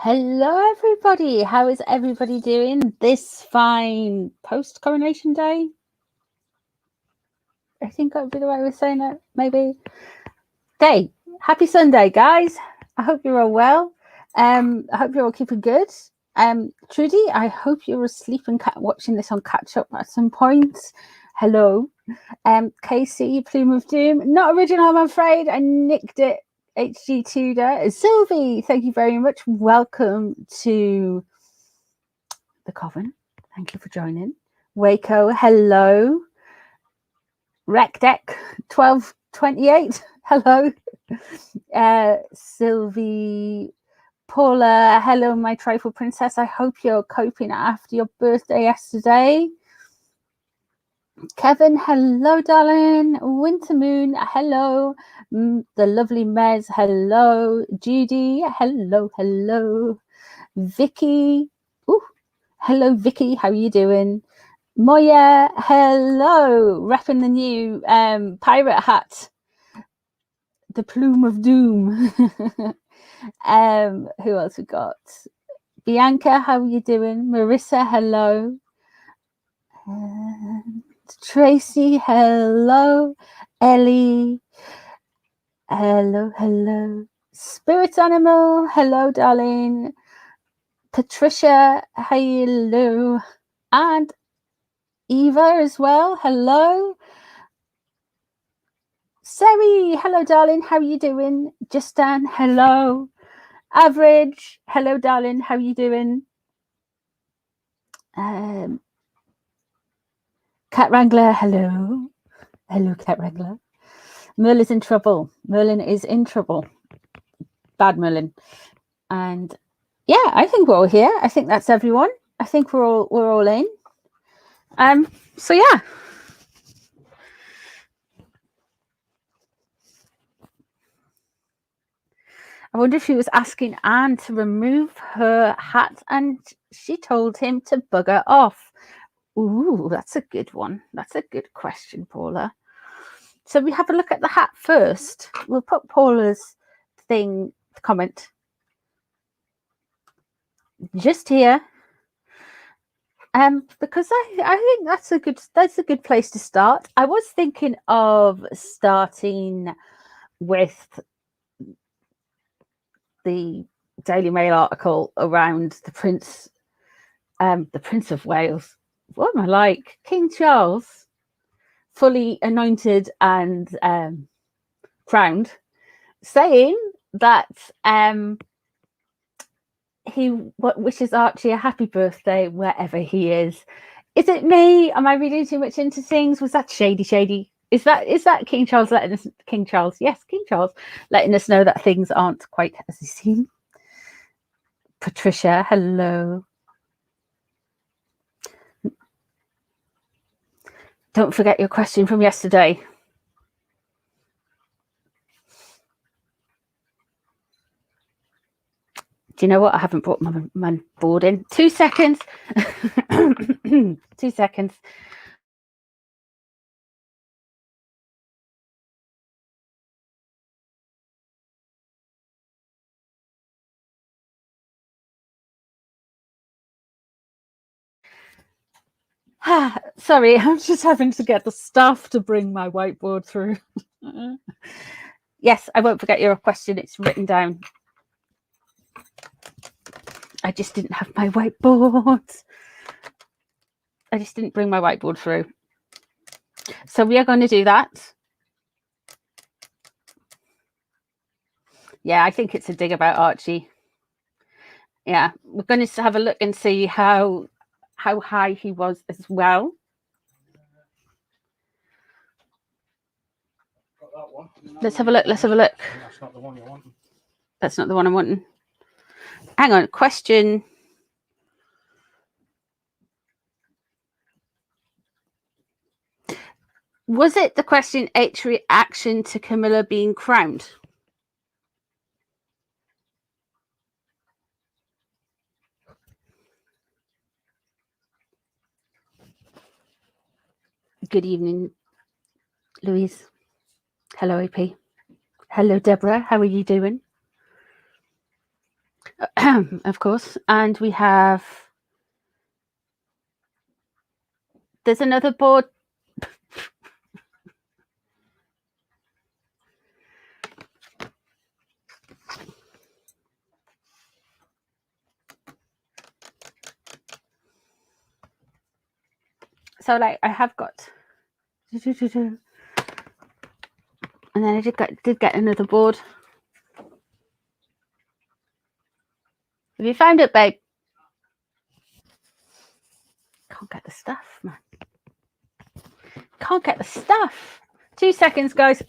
Hello, everybody. How is everybody doing this fine post-coronation day? I think that would be the way we're saying it, maybe. Day. Happy Sunday, guys. I hope you're all well. I hope you're all keeping good. Trudy, I hope you're asleep and watching this on catch up at some point. Hello. Casey, Plume of Doom. Not original, I'm afraid. I nicked it. HG Tudor. Sylvie, thank you very much. Welcome to the Coven. Thank you for joining. Waco, hello. Rec Deck 1228, hello. Sylvie, Paula, hello, my trifle princess. I hope you're coping after your birthday yesterday. Kevin, hello, darling. Winter Moon, hello. The lovely Mez, hello. Judy, hello. Vicky, hello, Vicky. How are you doing? Moya, hello. Repping the new pirate hat. The Plume of Doom. Who else we got? Bianca, how are you doing? Marissa, hello. Tracy, hello. Ellie, hello. Spirit Animal, hello, darling. Patricia, hello. And Eva as well, hello. Sari, hello, darling. How are you doing? Justin, hello. Average, hello, darling. How are you doing? Cat Wrangler, hello. Hello, Cat Wrangler. Merlin's in trouble. Merlin is in trouble. Bad Merlin. And yeah, I think we're all here. I think that's everyone. I think we're all in. So yeah. I wonder if he was asking Anne to remove her hat and she told him to bugger off. Ooh, that's a good one. That's a good question, Paula. So we have a look at the hat first. We'll put Paula's comment just here. Because I think that's a good place to start. I was thinking of starting with the Daily Mail article around the Prince of Wales. What am I like? King Charles, fully anointed and crowned, saying that he wishes Archie a happy birthday wherever he is. Is it me? Am I reading too much into things? Was that shady? Is that King Charles letting us? King Charles, yes, King Charles letting us know that things aren't quite as they seem. Patricia, hello. Don't forget your question from yesterday. Do you know what? I haven't brought my board in. 2 seconds. 2 seconds. Sorry, I'm just having to get the staff to bring my whiteboard through. Yes, I won't forget your question. It's written down. I just didn't have my whiteboard. I just didn't bring my whiteboard through. So we are going to do that. Yeah, I think it's a dig about Archie. Yeah, we're going to have a look and see how high he was as well. Let's have a look. That's not the one you're wanting. That's not the one I'm wanting. Hang on. Question. Was it the question H reaction to Camilla being crowned? Good evening, Louise. Hello, AP. Hello, Deborah. How are you doing? of course. And we have, there's another board. So like I have got, and then I did get another board. Have you found it, babe? Can't get the stuff, man. Can't get the stuff. 2 seconds, guys.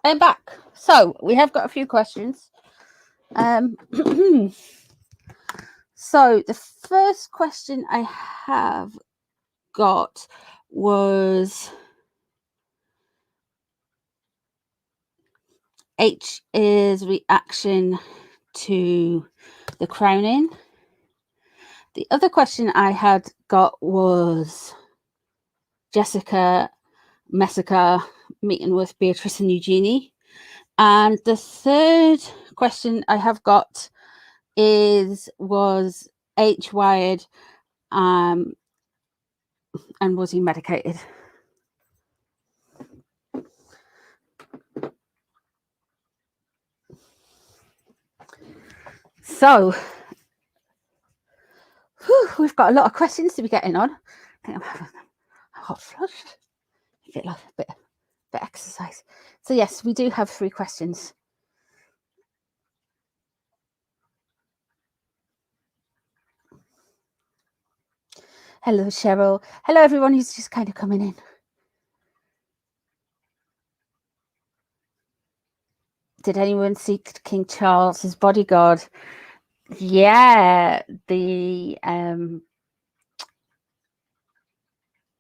I'm back. So we have got a few questions. So the first question I have got was H is reaction to the crowning. The other question I had got was Jessica Messica meeting with Beatrice and Eugenie. And the third question I have got was H wired and was he medicated? So we've got a lot of questions to be getting on. I think I'm having a hot flush. I feel like a bit exercise. So yes, we do have 3 questions. Hello, Cheryl. Hello, everyone who's just kind of coming in. Did anyone see King Charles's bodyguard? Yeah, the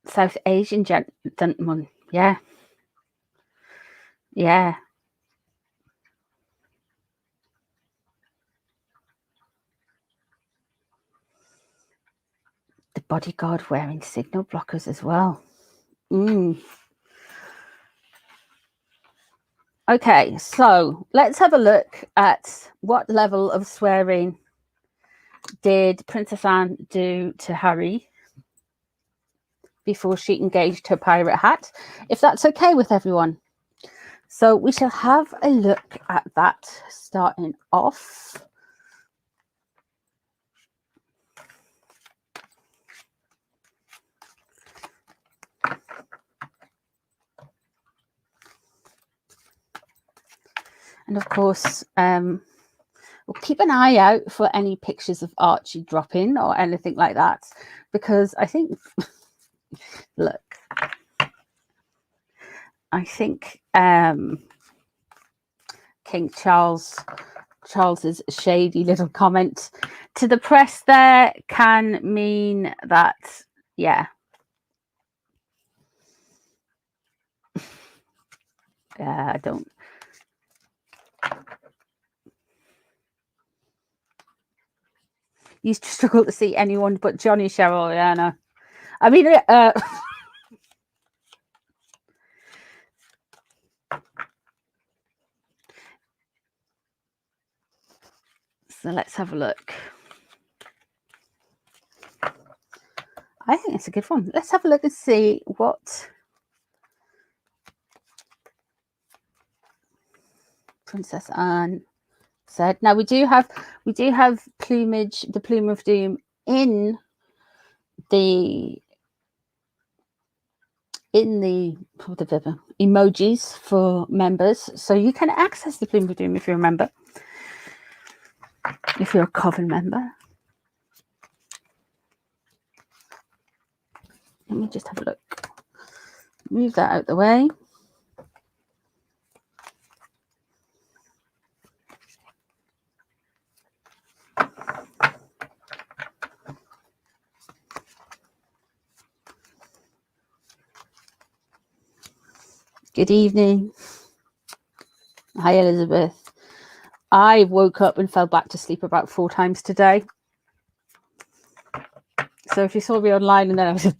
South Asian gentleman. Yeah. Yeah. The bodyguard wearing signal blockers as well. Okay, so let's have a look at what level of swearing did Princess Anne do to Harry before she engaged her pirate hat, if that's okay with everyone. So we shall have a look at that starting off. And of course, we'll keep an eye out for any pictures of Archie dropping or anything like that, because I think, look, I think King Charles's shady little comment to the press there can mean that, yeah. I don't used to struggle to see anyone but Johnny, Cheryl. Yeah, no. I mean, so let's have a look. I think it's a good one. Let's have a look and see what Princess Anne said. Now we do have plumage, the Plume of Doom in the emojis for members, so you can access the Plume of Doom if you're a member, if you're a Coven member. Let me just have a look. Move that out the way. Good evening. Hi, Elizabeth. I woke up and fell back to sleep about 4 times today. So if you saw me online and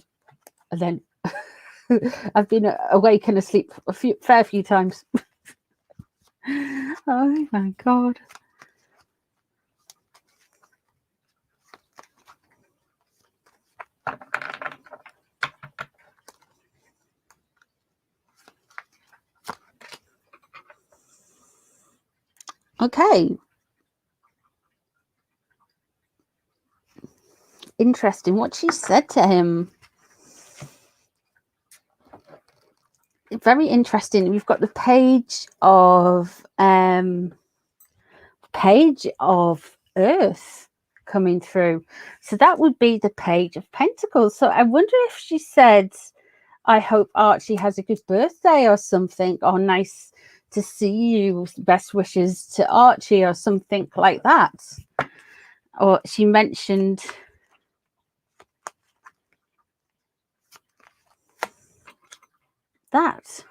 then I've been awake and asleep a fair few times. Oh my God. Okay. Interesting what she said to him. Very interesting. We've got the page of Earth coming through. So that would be the Page of Pentacles. So I wonder if she said, I hope Archie has a good birthday or something, or nice to see you, best wishes to Archie or something like that. Or she mentioned that.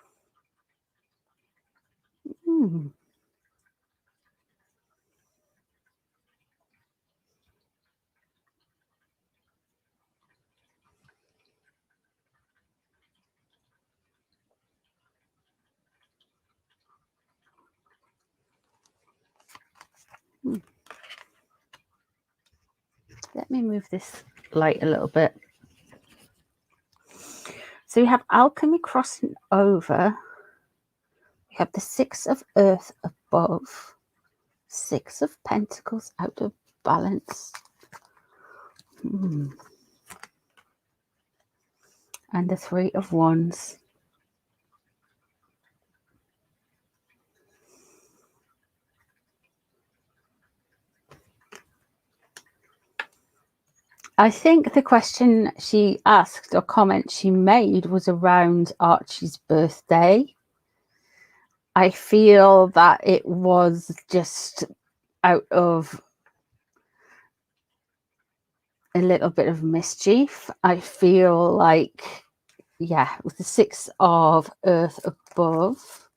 Let me move this light a little bit. So we have alchemy crossing over. We have the 6 of Earth above. 6 of Pentacles out of balance. And the 3 of Wands. I think the question she asked or comment she made was around Archie's birthday. I feel that it was just out of a little bit of mischief. I feel like, yeah, with the 6 of Earth above.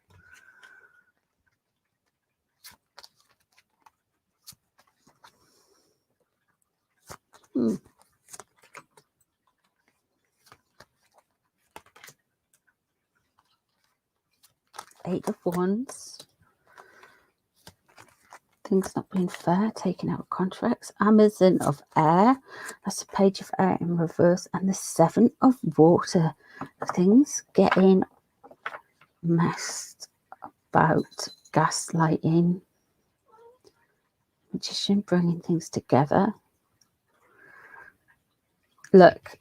Eight of Wands. Things not being fair, taking out contracts. Amazon of Air. That's a Page of Air in reverse. And the 7 of Water. Things getting messed about. Gaslighting. Magician bringing things together. Look,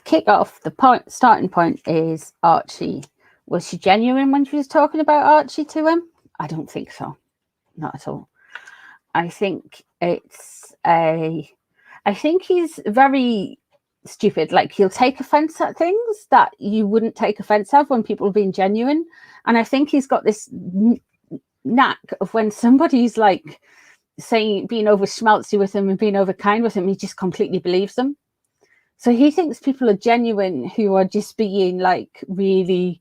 kick off, starting point is Archie. Was she genuine when she was talking about Archie to him? I don't think so. Not at all. I think I think he's very stupid. Like, he'll take offense at things that you wouldn't take offense of when people are being genuine. And I think he's got this knack of when somebody's like saying, being over schmaltzy with him and being over kind with him, he just completely believes them. So he thinks people are genuine who are just being like really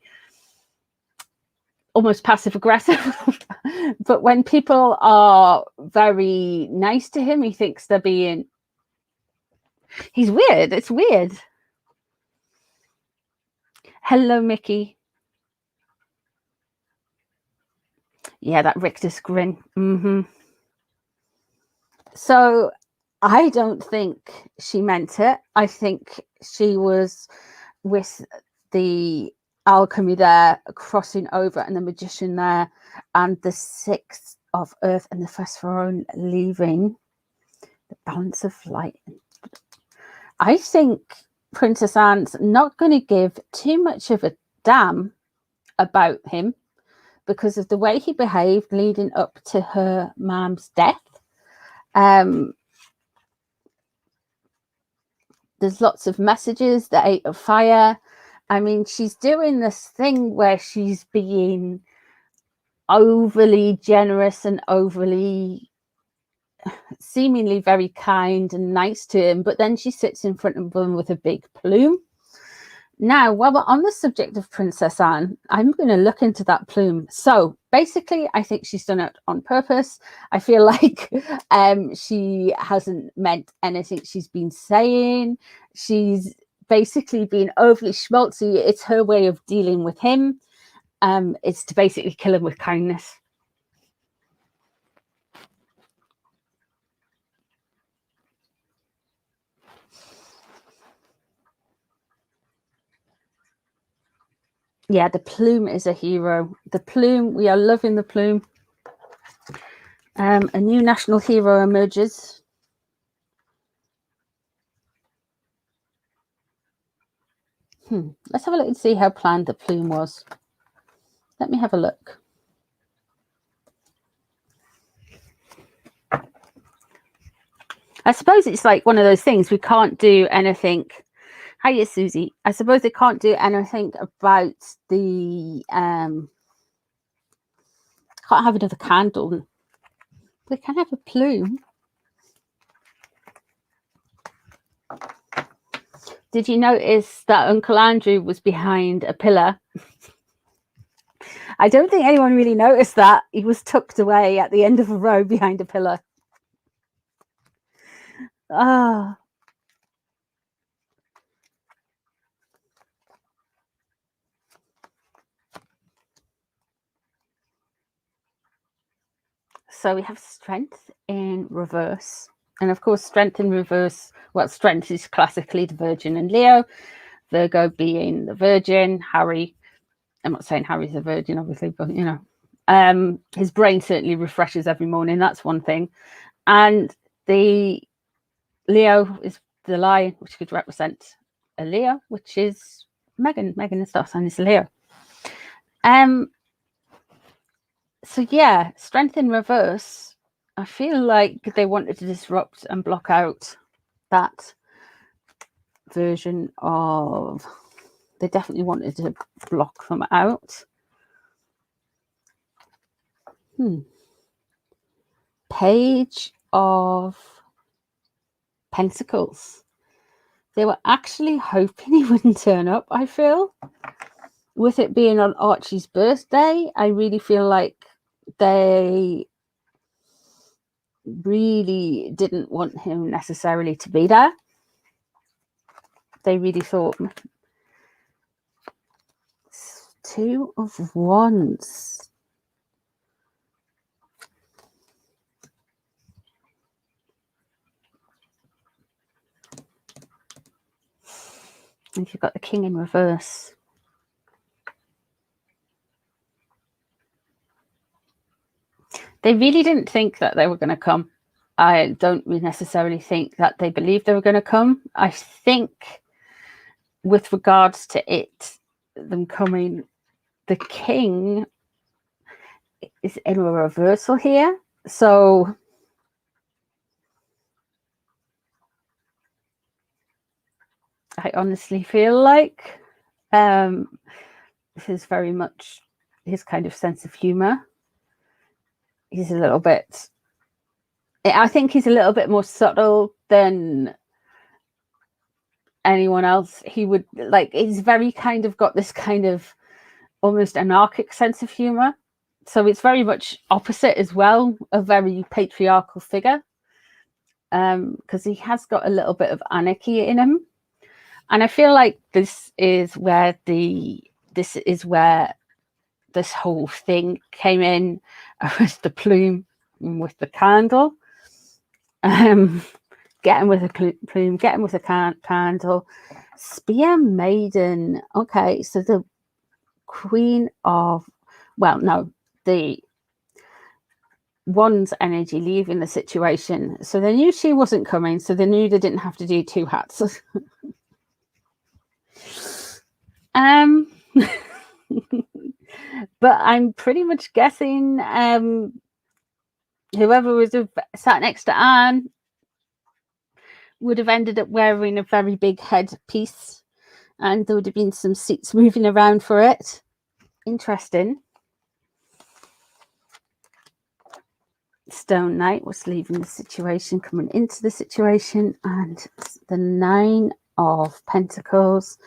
almost passive aggressive. But when people are very nice to him, he thinks they're being He's weird. It's weird. Hello, Mickey. Yeah, that rictus grin. So I don't think she meant it. I think she was with the alchemy there crossing over and the magician there and the sixth of earth and the phosphoron leaving the balance of light. I think Princess Anne's not going to give too much of a damn about him because of the way he behaved leading up to her mom's death. There's lots of messages, the Eight of Fire. I mean, she's doing this thing where she's being overly generous and overly seemingly very kind and nice to him, but then she sits in front of him with a big plume. Now, while we're on the subject of Princess Anne, I'm going to look into that plume. So basically, I think she's done it on purpose. I feel like she hasn't meant anything she's been saying. She's basically been overly schmaltzy. It's her way of dealing with him. It's to basically kill him with kindness. Yeah, the plume is a hero. The plume, we are loving the plume. A new national hero emerges. Let's have a look and see how planned the plume was. Let me have a look. I suppose it's like one of those things we can't do anything. Hiya, Susie. I suppose they can't do anything about the can't have another candle. They can have a plume. Did you notice that Uncle Andrew was behind a pillar? I don't think anyone really noticed that. He was tucked away at the end of a row behind a pillar. Ah. So we have strength in reverse. And of course, strength in reverse, well, strength is classically the Virgin and Leo, Virgo being the Virgin, Harry. I'm not saying Harry's a virgin, obviously, but you know, his brain certainly refreshes every morning. That's one thing. And the Leo is the lion, which could represent a Leo, which is Megan. Megan is star sign is Leo. So yeah, strength in reverse. I feel like they wanted to disrupt and block out that version of. They definitely wanted to block them out. Page of Pentacles. They were actually hoping he wouldn't turn up, I feel. With it being on Archie's birthday, I really feel like they really didn't want him necessarily to be there. They really thought. Two of Wands. And you've got the King in reverse. They really didn't think that they were going to come. I don't necessarily think that they believed they were going to come. I think with regards to them coming, the King is in a reversal here. So I honestly feel like this is very much his kind of sense of humor. He's a little bit, I think he's a little bit more subtle than anyone else. He would he's very kind of got this kind of almost anarchic sense of humor. So it's very much opposite as well, a very patriarchal figure. because he has got a little bit of anarchy in him. And I feel like this is where this whole thing came in with the plume and with the candle. Getting with a plume, getting with a candle. Spear Maiden. Okay, so the Queen of, well, no, the One's energy leaving the situation. So they knew she wasn't coming, so they knew they didn't have to do two hats. But I'm pretty much guessing whoever was sat next to Anne would have ended up wearing a very big headpiece, and there would have been some seats moving around for it. Interesting. Stone Knight was leaving the situation, coming into the situation, and the Nine of Pentacles,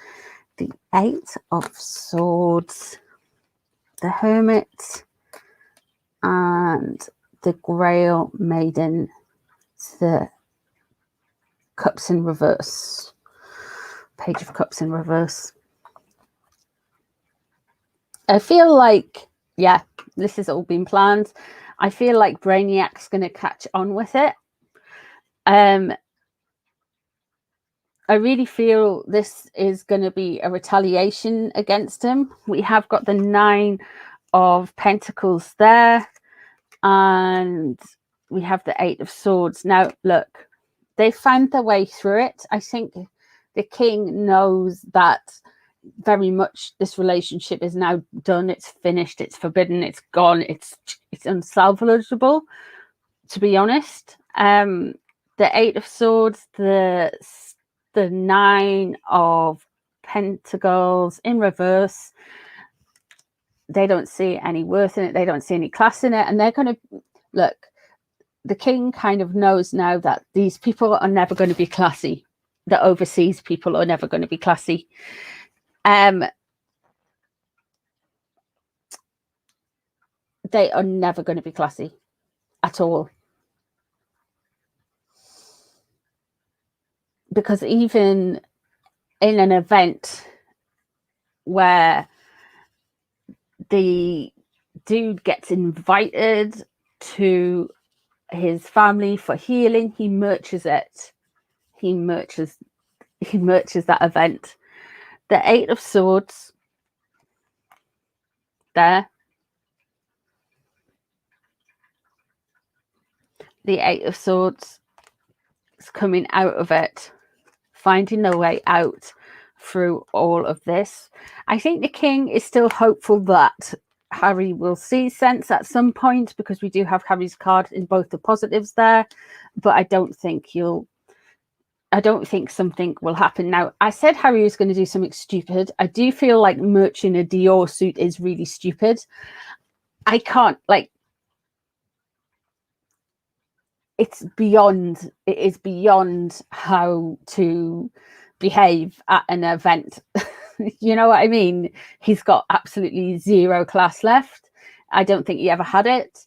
the Eight of Swords, the Hermit, and the Grail Maiden, the Cups in reverse, Page of Cups in reverse. I feel like, yeah, this has all been planned. I feel like Brainiac's going to catch on with it. I really feel this is going to be a retaliation against him. We have got the Nine of Pentacles there, and we have the Eight of Swords. Now, look, they found their way through it. I think the king knows that very much this relationship is now done. It's finished. It's forbidden. It's gone. It's unsalvageable, to be honest. The Eight of Swords, the Nine of Pentacles in reverse. They don't see any worth in it. They don't see any class in it. And they're going to, look, the king kind of knows now that these people are never going to be classy. The overseas people are never going to be classy. They are never going to be classy at all. Because even in an event where the dude gets invited to his family for healing, he merches it. He merches that event. The Eight of Swords there. The Eight of Swords is coming out of it, finding their way out through all of this. I think the king is still hopeful that Harry will see sense at some point, because we do have Harry's card in both the positives there, but I don't think something will happen. Now, I said Harry was going to do something stupid. I do feel like merching a Dior suit is really stupid. I can't, like, it is beyond how to behave at an event. You know what I mean? He's got absolutely zero class left. I don't think he ever had it.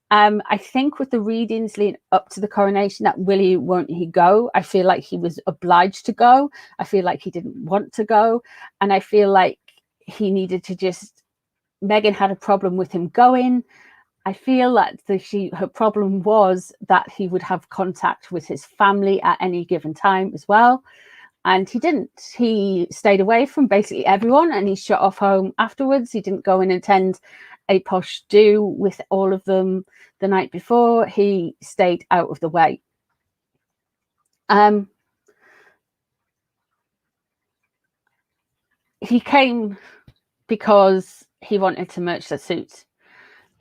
I think with the readings leading up to the coronation, that Willie won't he go. I feel like he was obliged to go. I feel like he didn't want to go. And I feel like he needed to just, Meghan had a problem with him going. I feel that her problem was that he would have contact with his family at any given time as well. And he didn't. He stayed away from basically everyone, and he shut off home afterwards. He didn't go and attend a posh do with all of them the night before. He stayed out of the way. He came because he wanted to merch the suit.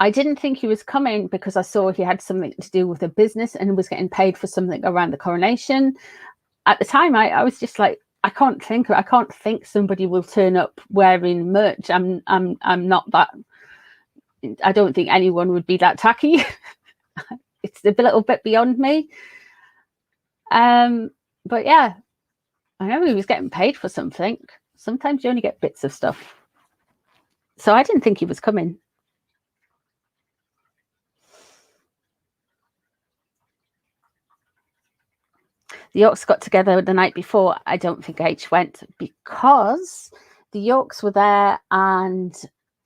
I didn't think he was coming because I saw he had something to do with a business and was getting paid for something around the coronation. At the time, I was just like, I can't think somebody will turn up wearing merch. I'm not that. I don't think anyone would be that tacky. It's a little bit beyond me. But yeah, I know he was getting paid for something. Sometimes you only get bits of stuff. So I didn't think he was coming. The Yorks got together the night before. I don't think H went because the Yorks were there and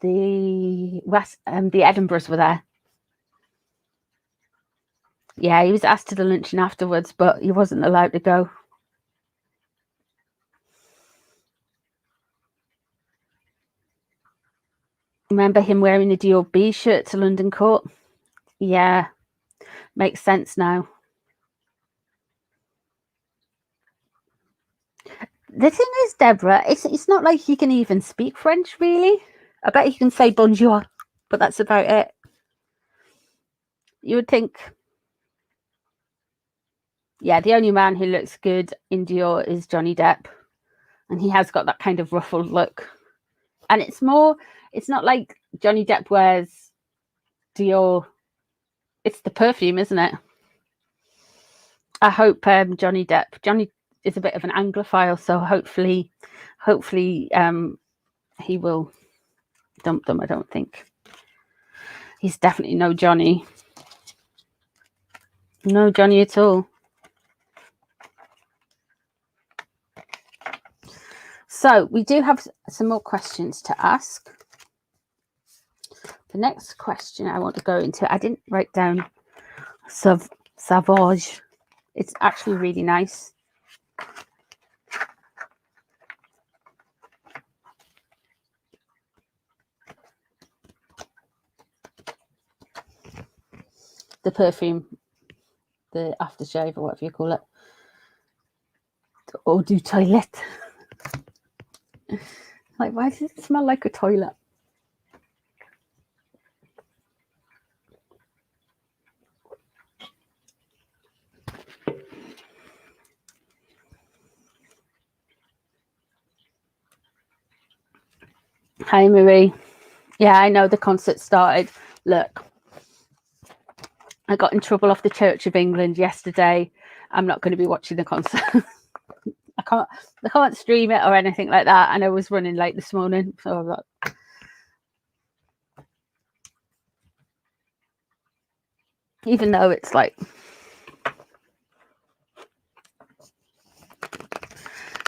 the Edinburghs were there. Yeah, he was asked to the luncheon afterwards, but he wasn't allowed to go. Remember him wearing the Dior B shirt to London Court? Yeah, makes sense now. The thing is, Deborah, it's not like he can even speak French, really. I bet he can say bonjour, but that's about it. You would think, yeah, the only man who looks good in Dior is Johnny Depp. And he has got that kind of ruffled look. And it's not like Johnny Depp wears Dior. It's the perfume, isn't it? I hope Johnny is a bit of an Anglophile, so hopefully he will dump them. I don't think. He's definitely no Johnny. No Johnny at all. So we do have some more questions to ask. The next question I want to go into, I didn't write down Savage. It's actually really nice. The perfume, the aftershave or whatever you call it. The eau du toilette. Like, why does it smell like a toilet? Hi, Marie. Yeah, I know the concert started. Look, I got in trouble off the Church of England yesterday. I'm not going to be watching the concert. I can't stream it or anything like that. And I was running late this morning. So even though it's like...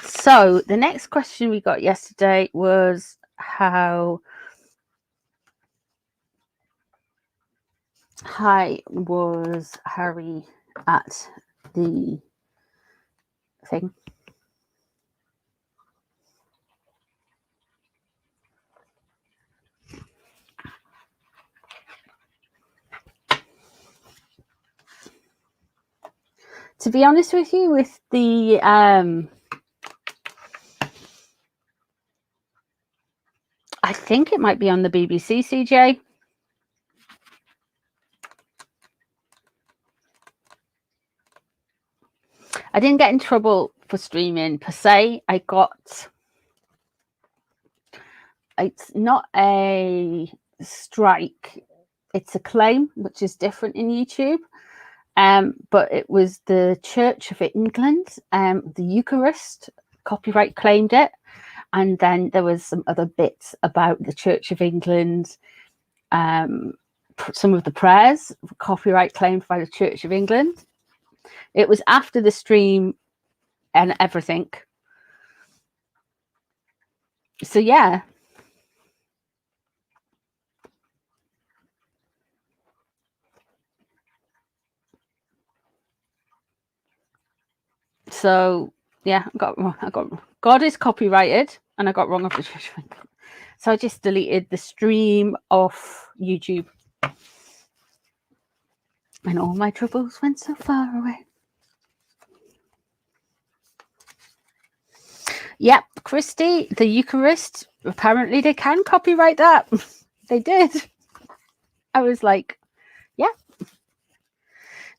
So the next question we got yesterday was how high was Harry at the thing? To be honest with you, with the I think it might be on the BBC, CJ. I didn't get in trouble for streaming per se. It's not a strike, it's a claim, which is different in YouTube. But it was the Church of England, the Eucharist copyright claimed it. And then there was some other bits about the Church of England. Some of the prayers were copyright claimed by the Church of England. It was after the stream and everything. So, yeah. So, yeah, I got God is copyrighted, and I got wrong off the Church of England. So I just deleted the stream off YouTube. And all my troubles went so far away. Yep, Christy, the Eucharist, apparently they can copyright that. They did. I was like, yeah.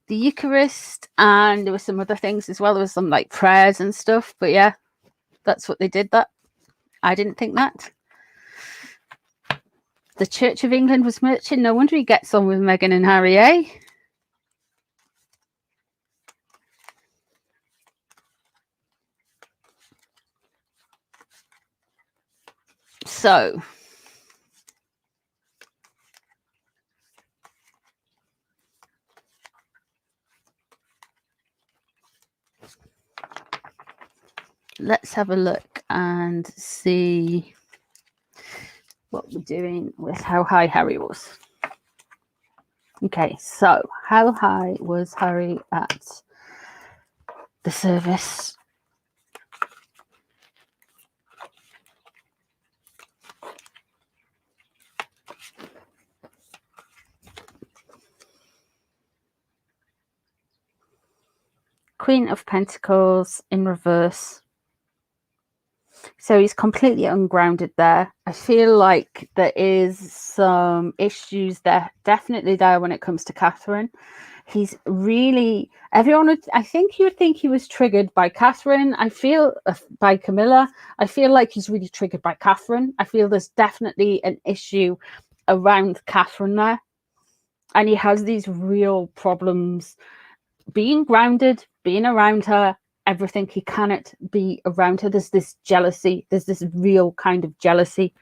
The Eucharist, and there were some other things as well. There was some like prayers and stuff, but yeah, that's what they did. That I didn't think that. The Church of England was merchant. No wonder he gets on with Meghan and Harry, eh? So, let's have a look and see what we're doing with how high Harry was. Okay, so how high was Harry at the service? Queen of Pentacles in reverse. So he's completely ungrounded there. I feel like there is some issues there, definitely there when it comes to Catherine. He's really, everyone would, I think you would think he was triggered by Catherine. I feel by Camilla. I feel like he's really triggered by Catherine. I feel there's definitely an issue around Catherine there. And he has these real problems being grounded, being around her, everything. He cannot be around her. There's this jealousy. There's this real kind of jealousy.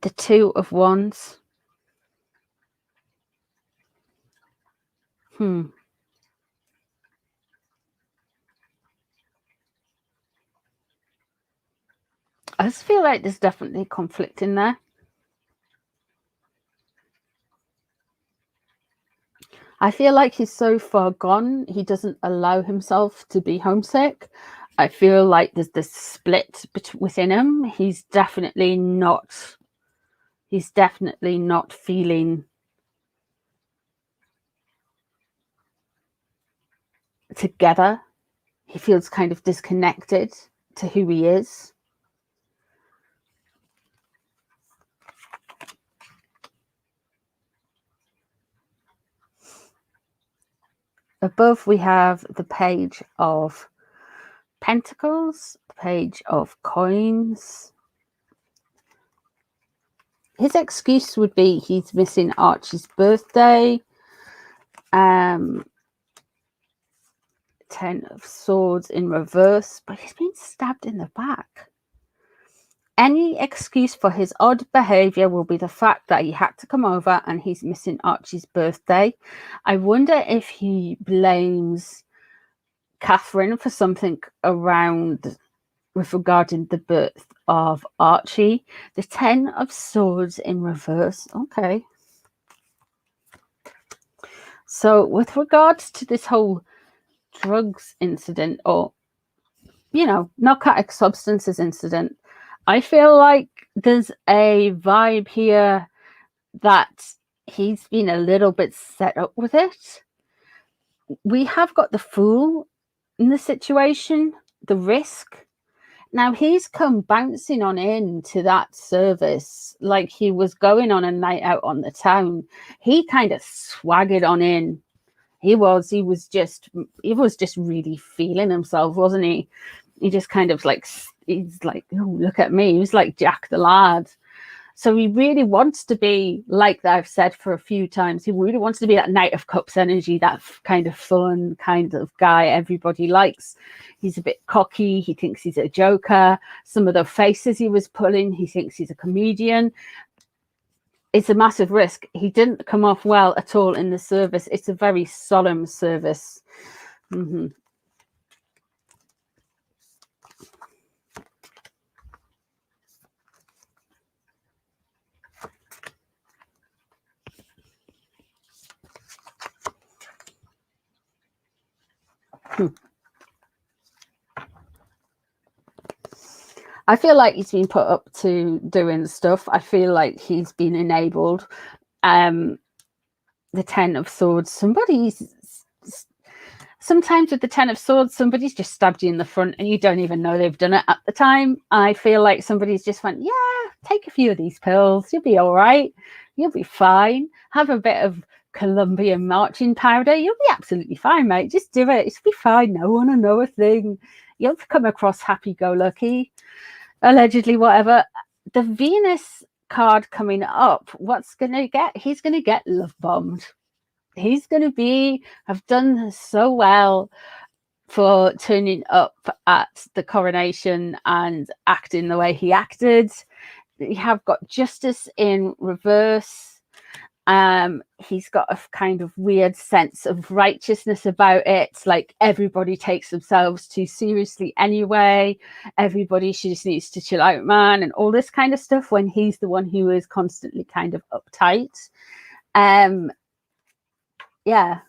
The Two of Wands. I just feel like there's definitely conflict in there. I feel like he's so far gone, he doesn't allow himself to be homesick. I feel like there's this split within him. He's definitely not feeling together. He feels kind of disconnected to who he is. Above we have the Page of Pentacles, the Page of Coins. His excuse would be he's missing Archie's birthday. 10 of Swords in reverse, but he's been stabbed in the back. Any excuse for his odd behavior will be the fact that he had to come over and he's missing Archie's birthday. I wonder if he blames Catherine for something around with regarding the birth of Archie. The 10 of Swords in reverse. Okay. So with regards to this whole drugs incident, or, you know, narcotic substances incident, I feel like there's a vibe here that he's been a little bit set up with it. We have got the Fool in the situation, the Risk. Now he's come bouncing on into that service like he was going on a night out on the town. He kind of swaggered on in. He was just really feeling himself, wasn't he? He just kind of like, he's like, oh, look at me. He was like Jack the Lad. So he really wants to be, like I've said for a few times, he really wants to be that Knight of Cups energy, that kind of fun kind of guy everybody likes. He's a bit cocky. He thinks he's a joker. Some of the faces he was pulling, he thinks he's a comedian. It's a massive risk. He didn't come off well at all in the service. It's a very solemn service. I feel like he's been put up to doing stuff. I feel like he's been enabled. The 10 of Swords, sometimes with the 10 of Swords, somebody's just stabbed you in the front and you don't even know they've done it at the time. I feel like somebody's just went, yeah, take a few of these pills. You'll be all right. You'll be fine. Have a bit of Colombian marching powder. You'll be absolutely fine, mate. Just do it. It'll be fine. No one will know a thing. You'll come across happy-go-lucky, allegedly, whatever. The Venus card coming up, what's going to get? He's going to get love bombed. He's going to have done so well for turning up at the coronation and acting the way he acted. You have got justice in reverse. He's got a kind of weird sense of righteousness about it. Like everybody takes themselves too seriously anyway. Everybody just needs to chill out, man, and all this kind of stuff, when he's the one who is constantly kind of uptight. Yeah.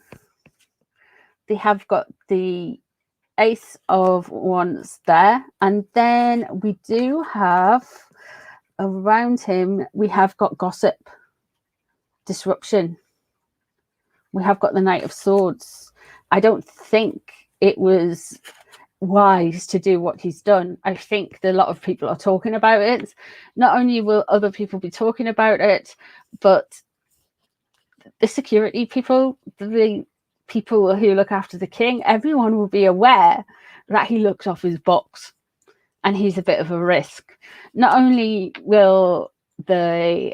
They have got the Ace of Wands there. And then we do have around him, we have got gossip, disruption. We have got the Knight of Swords. I don't think it was wise to do what he's done. I think that a lot of people are talking about it. Not only will other people be talking about it, but the security people, the people who look after the king, everyone will be aware that he looks off his box and he's a bit of a risk. Not only will the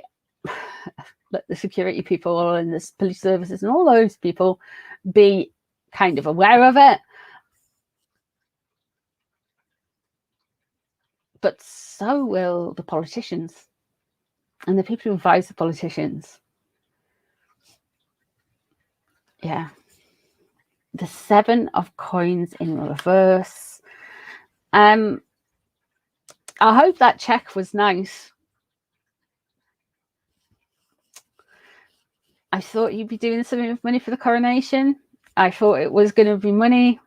security people and the police services and all those people be kind of aware of it, but so will the politicians and the people who advise the politicians. Yeah. The Seven of Coins in reverse. I hope that check was nice. I thought you'd be doing something with money for the coronation. I thought it was going to be money.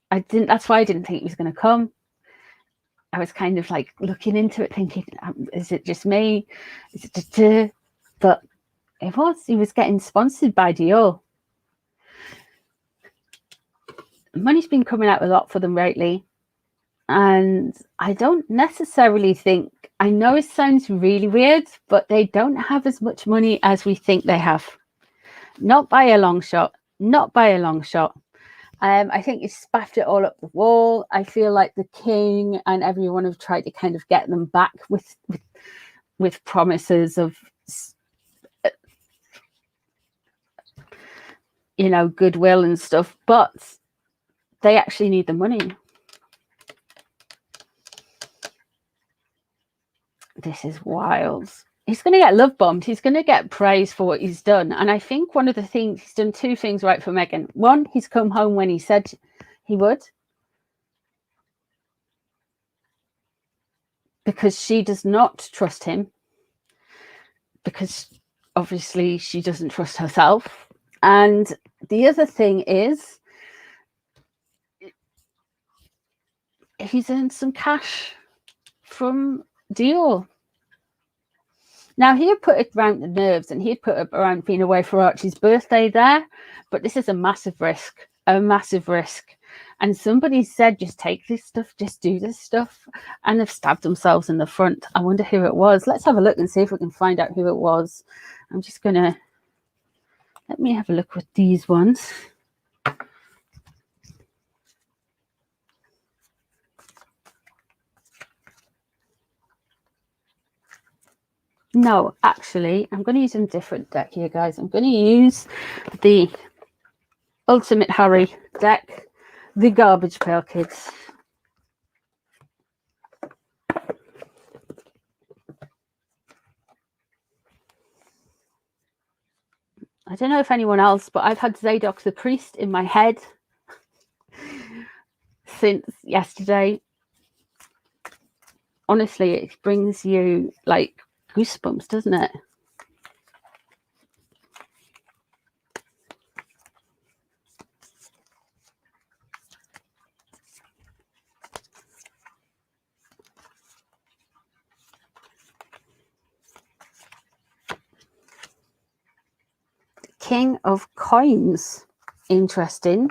That's why I didn't think it was going to come. I was kind of like looking into it, thinking, is it just me? Is it just... But it was. He was getting sponsored by Dior. Money's been coming out a lot for them lately. And I don't necessarily think, I know it sounds really weird, but they don't have as much money as we think they have. Not by a long shot. Not by a long shot. I think it's spaffed it all up the wall. I feel like the king and everyone have tried to kind of get them back with promises of, you know, goodwill and stuff, but they actually need the money. This is wild. He's going to get love bombed. He's going to get praise for what he's done. And I think one of the things, he's done two things right for Meghan. One, he's come home when he said he would, because she does not trust him, because obviously she doesn't trust herself. And the other thing is, he's earned some cash from Dior. Now, he had put it around the nerves, and he'd put it around being away for Archie's birthday there, but this is a massive risk, And somebody said, just take this stuff, just do this stuff, and they've stabbed themselves in the front. I wonder who it was. Let's have a look and see if we can find out who it was. I'm just going to, let me have a look with these ones. No, actually, I'm going to use a different deck here, guys. I'm going to use the Ultimate Harry deck, the Garbage Pail Kids. I don't know if anyone else, but I've had Zadok the Priest in my head since yesterday. Honestly, it brings you like goosebumps, doesn't it? King of Coins. Interesting.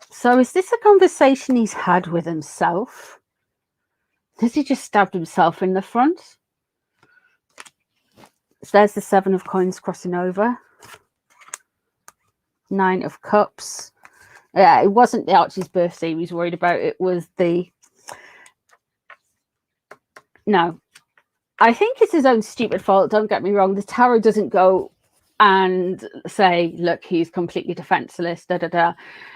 So is this a conversation he's had with himself? Has he just stabbed himself in the front? So there's the Seven of Coins crossing over. Nine of Cups. Yeah, it wasn't the Archie's birthday he was worried about. It was the... No. I think it's his own stupid fault. Don't get me wrong. The tarot doesn't go and say, look, he's completely defenseless, da da da.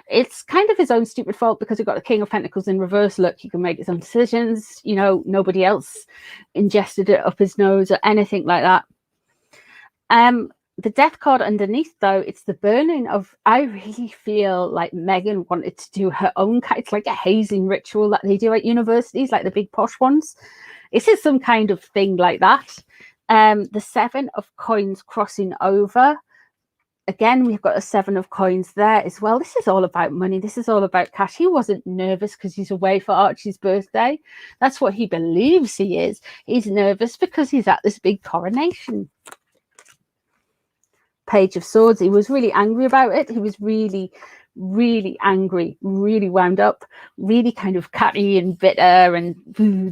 It's kind of his own stupid fault, because we've got the King of Pentacles in reverse. Look, he can make his own decisions, you know, nobody else ingested it up his nose or anything like that. The Death card underneath, though, it's the burning of, I really feel like Megan wanted to do her own, it's like a hazing ritual that they do at universities, like the big posh ones. This is some kind of thing like that. The 7 of Coins crossing over. Again, we've got a 7 of Coins there as well. This is all about money. This is all about cash. He wasn't nervous because he's away for Archie's birthday. That's what he believes he is. He's nervous because he's at this big coronation. Page of Swords. He was really angry about it. He was really, really angry, really wound up, really kind of catty and bitter, and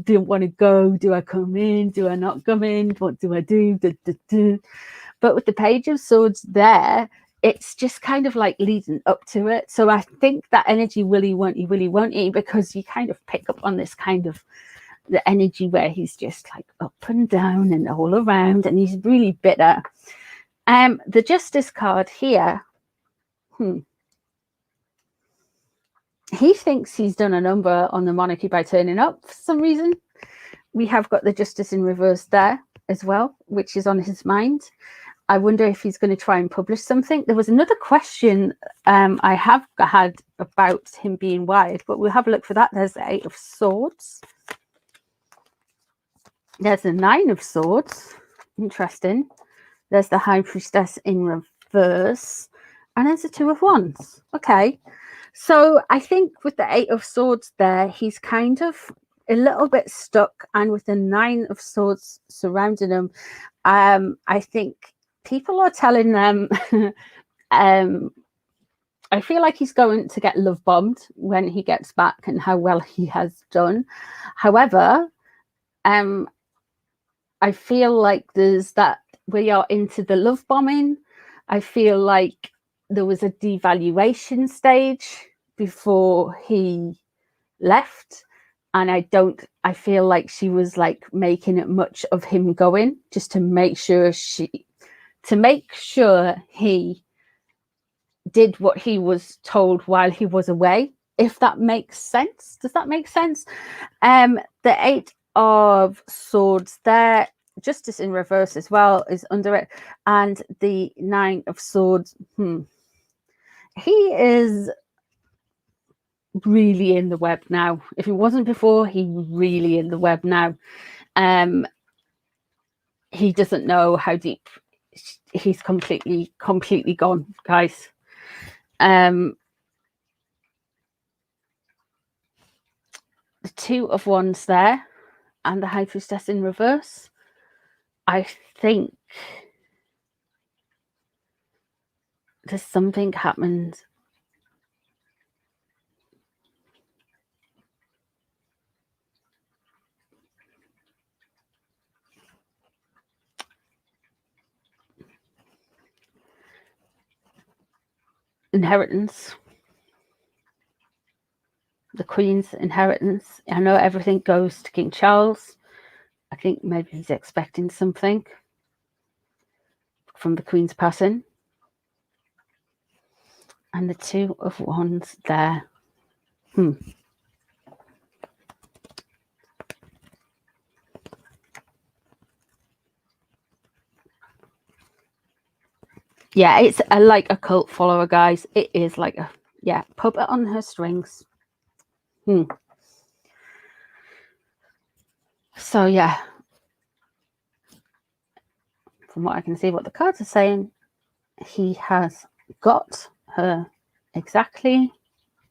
didn't want to go. Do I come in? Do I not come in? What do I do? But with the Page of Swords there, it's just kind of like leading up to it. So I think that energy, will he, won't he, will he, won't he, because you kind of pick up on this kind of the energy where he's just like up and down and all around, and he's really bitter. The Justice card here, he thinks he's done a number on the monarchy by turning up for some reason. We have got the Justice in reverse there as well, which is on his mind. I wonder if he's going to try and publish something. There was another question I have had about him being wired, but we'll have a look for that. There's the 8 of Swords. There's the 9 of Swords. Interesting. There's the High Priestess in reverse. And there's the 2 of Wands. Okay. So I think with the 8 of Swords there, he's kind of a little bit stuck. And with the 9 of Swords surrounding him, I think people are telling them, I feel like he's going to get love bombed when he gets back and how well he has done. However, I feel like there's that, we are into the love bombing. I feel like there was a devaluation stage before he left, and I feel like she was like making it much of him going, just to make sure he did what he was told while he was away, if that makes sense. Does that make sense? The 8 of Swords there, Justice in reverse as well is under it, and the 9 of Swords. He is really in the web now. If he wasn't before, he's really in the web now. He doesn't know how deep. He's completely gone, guys. The 2 of Wands there, and the High Priestess in reverse. I think there's something happened. Inheritance. The Queen's inheritance. I know everything goes to King Charles. I think maybe he's expecting something from the Queen's passing. And the 2 of Wands there. Yeah, it's like a cult follower, guys. It is like a, yeah, puppet on her strings. So, yeah. From what I can see, what the cards are saying, he has got her exactly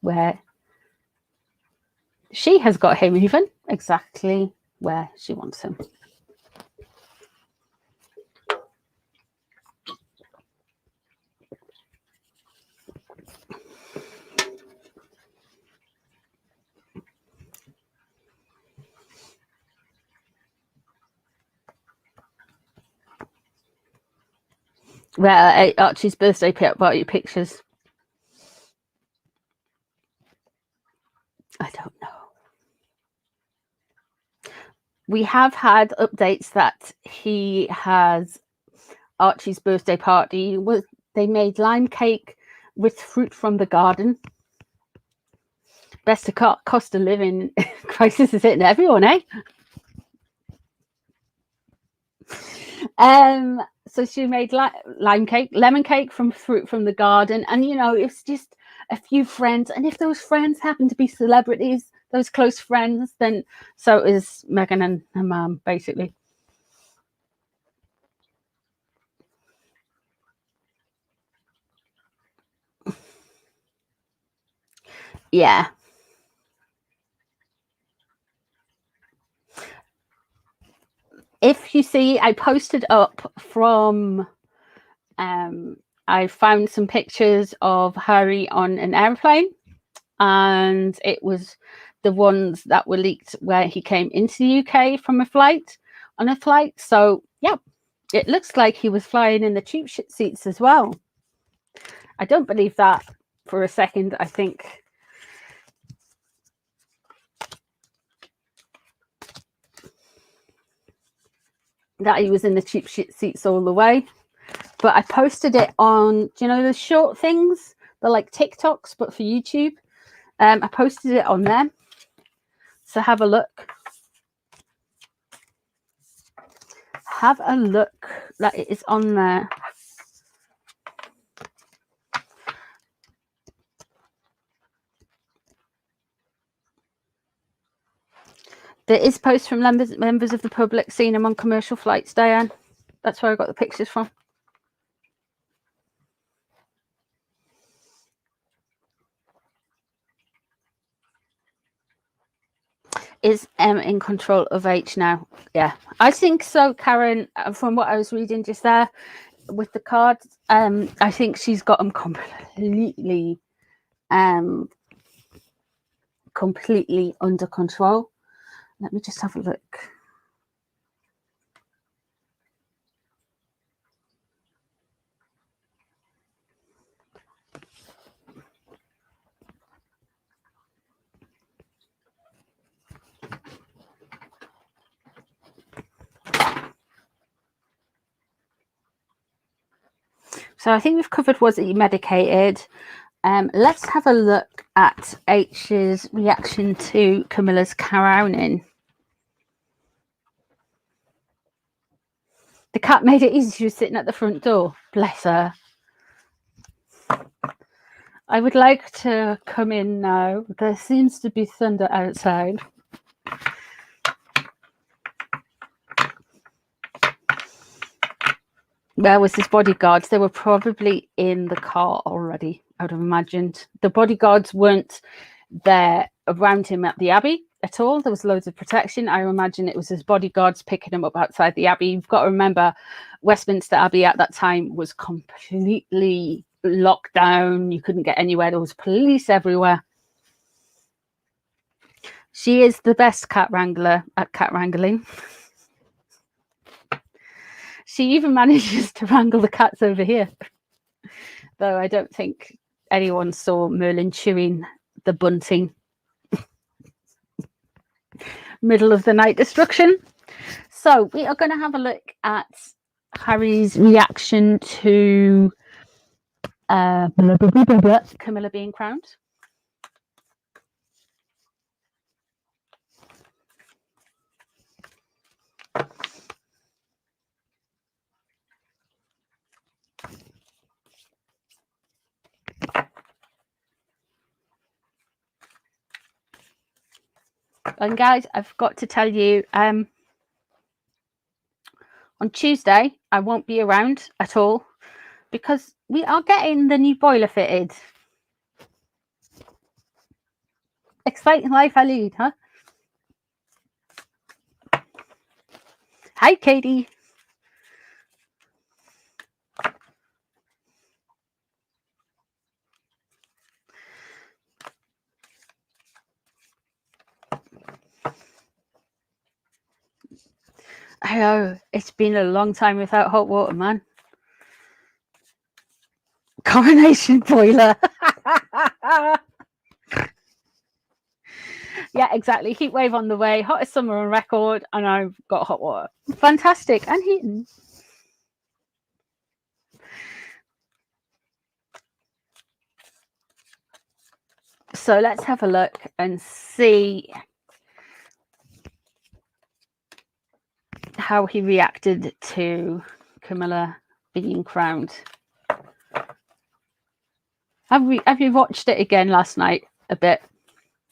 where she has got him, even exactly where she wants him. Well, Archie's birthday party pictures. I don't know. We have had updates that he has Archie's birthday party. They made lime cake with fruit from the garden. Best of cost of living crisis is hitting everyone, eh? So she made lemon cake from fruit from the garden, and it's just a few friends, and if those friends happen to be celebrities, those close friends, then so is Megan and her mum, basically. Yeah. If you see, I posted up from I found some pictures of Harry on an airplane, and it was the ones that were leaked where he came into the UK from a flight. So yeah, it looks like he was flying in the cheap seats as well. I don't believe that for a second. I think that he was in the cheap seats all the way. But I posted it on, do you know the short things? They're like TikToks, but for YouTube. I posted it on them. So have a look. Have a look. That it is on there. There is posts from members of the public seeing him on commercial flights, Diane. That's where I got the pictures from. Is M in control of H now? Yeah, I think so, Karen. From what I was reading just there with the cards, I think she's got them completely under control. Let me just have a look. So I think we've covered was he medicated. Let's have a look at H's reaction to Camilla's crowning. The cat made it easy. She was sitting at the front door. Bless her. I would like to come in now. There seems to be thunder outside. Where was his bodyguards? They were probably in the car already, I would have imagined. The bodyguards weren't there around him at the Abbey at all. There was loads of protection. I imagine it was his bodyguards picking him up outside the Abbey. You've got to remember, Westminster Abbey at that time was completely locked down. You couldn't get anywhere. There was police everywhere. She is the best cat wrangler at cat wrangling. She even manages to wrangle the cats over here. Though I don't think anyone saw Merlin chewing the bunting. Middle of the night destruction. So we are going to have a look at Harry's reaction to Camilla being crowned. And guys, I've got to tell you, on Tuesday, I won't be around at all because we are getting the new boiler fitted. Exciting life I lead, huh? Hi, Katie. I know, it's been a long time without hot water, man. Coronation boiler. Yeah, exactly. Heat wave on the way. Hottest summer on record, and I've got hot water. Fantastic. And heating. So let's have a look and see how he reacted to Camilla being crowned. Have you watched it again last night a bit?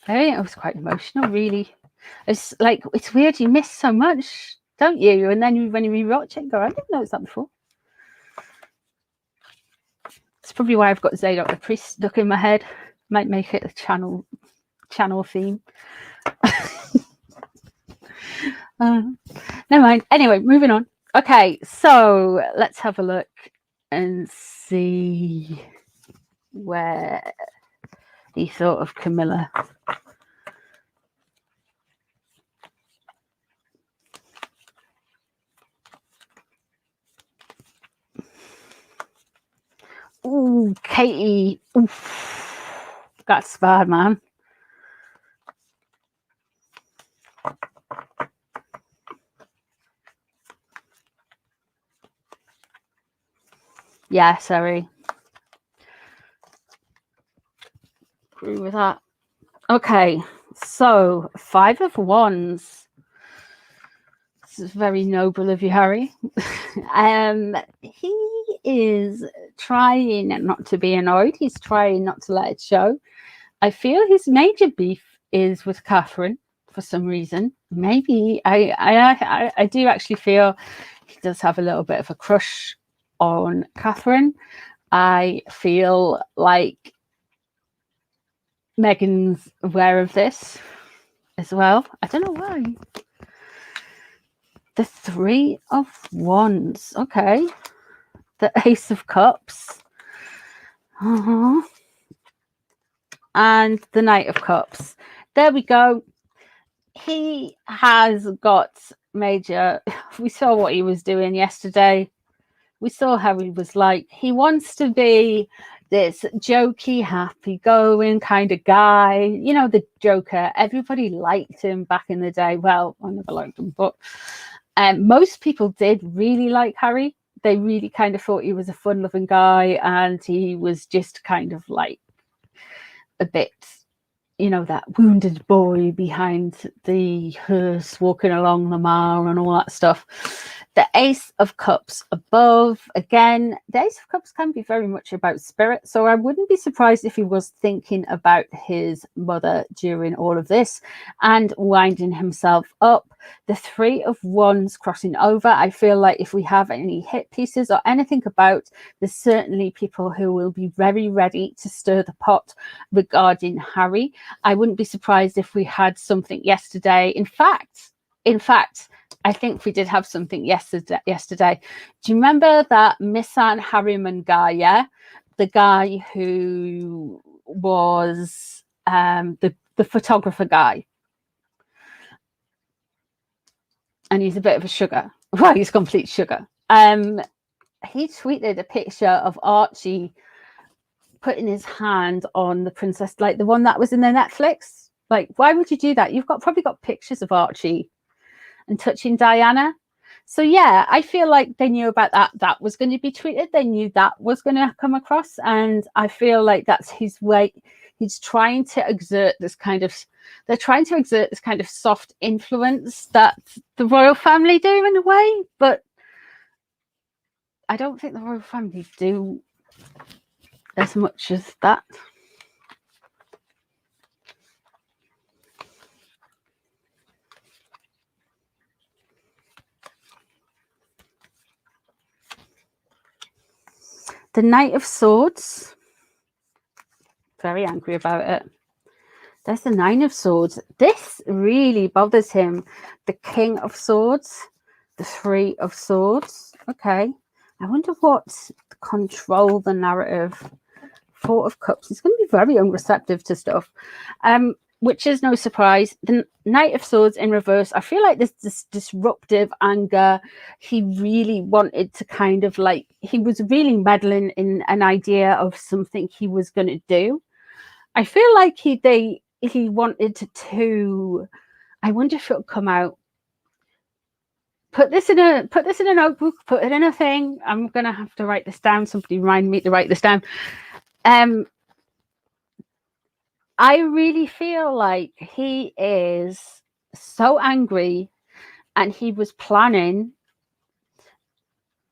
I think it was quite emotional, really. It's like, it's weird, you miss so much, don't you? And then when you rewatch it, go, I didn't notice that before. It's probably why I've got Zadok the Priest stuck in my head. Might make it a channel theme. Never mind. Anyway, moving on. Okay, so let's have a look and see where he thought of Camilla. Ooh, Katie. Oof. That's bad, man. Yeah, sorry. Agree with that. Okay, so 5 of Wands. This is very noble of you, Harry. He is trying not to be annoyed. He's trying not to let it show. I feel his major beef is with Catherine for some reason. Maybe I do actually feel he does have a little bit of a crush on Catherine. I feel like Megan's aware of this as well. I don't know why. The 3 of Wands. Okay. The Ace of Cups. And the Knight of Cups. There we go. He has got major. We saw what he was doing yesterday. We saw how he was like. He wants to be this jokey, happy-going kind of guy. You know, the Joker. Everybody liked him back in the day. Well, I never liked him, but most people did really like Harry. They really kind of thought he was a fun-loving guy, and he was just kind of like a bit, you know, that wounded boy behind the hearse walking along the mile and all that stuff. The Ace of Cups above. Again, the Ace of Cups can be very much about spirit. So I wouldn't be surprised if he was thinking about his mother during all of this and winding himself up. The 3 of Wands crossing over. I feel like if we have any hit pieces or anything about, there's certainly people who will be very ready to stir the pot regarding Harry. I wouldn't be surprised if we had something yesterday. In fact, I think we did have something yesterday. Do you remember that Missan Harriman guy? Yeah, the guy who was the photographer guy, and he's a bit of a sugar. Well, he's complete sugar. He tweeted a picture of Archie putting his hand on the princess, like the one that was in the Netflix. Like, why would you do that? You've probably got pictures of Archie and touching Diana. So yeah, I feel like they knew about that was going to be tweeted. They knew that was going to come across, and I feel like that's his way. He's trying to exert this kind of, they're trying to exert this kind of soft influence that the royal family do in a way, but I don't think the royal family do as much as that. The Knight of Swords. Very angry about it. There's the 9 of Swords. This really bothers him. The King of Swords. The 3 of Swords. Okay. I wonder what control the narrative. 4 of Cups. He's going to be very unreceptive to stuff. Which is no surprise. The Knight of Swords in reverse. I feel like this disruptive anger. He really wanted to kind of like, he was really meddling in an idea of something he was going to do. I feel like he wanted to. I wonder if it'll come out. Put this in a notebook. Put it in a thing. I'm gonna have to write this down. Somebody remind me to write this down. I really feel like he is so angry, and he was planning.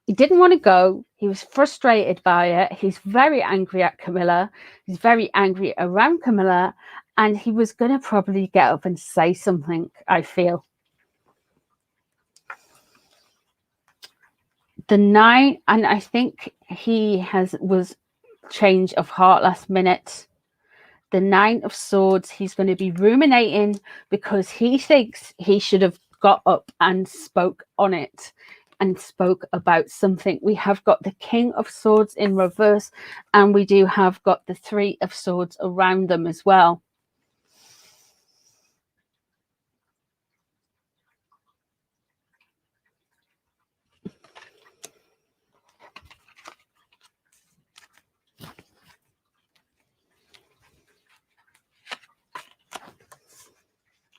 He didn't want to go. He was frustrated by it. He's very angry at Camilla. He's very angry around Camilla, and he was going to probably get up and say something, I feel. The 9, and I think he was change of heart last minute. The 9 of Swords, he's going to be ruminating because he thinks he should have got up and spoke on it and spoke about something. We have got the King of Swords in reverse, and we do have got the 3 of Swords around them as well.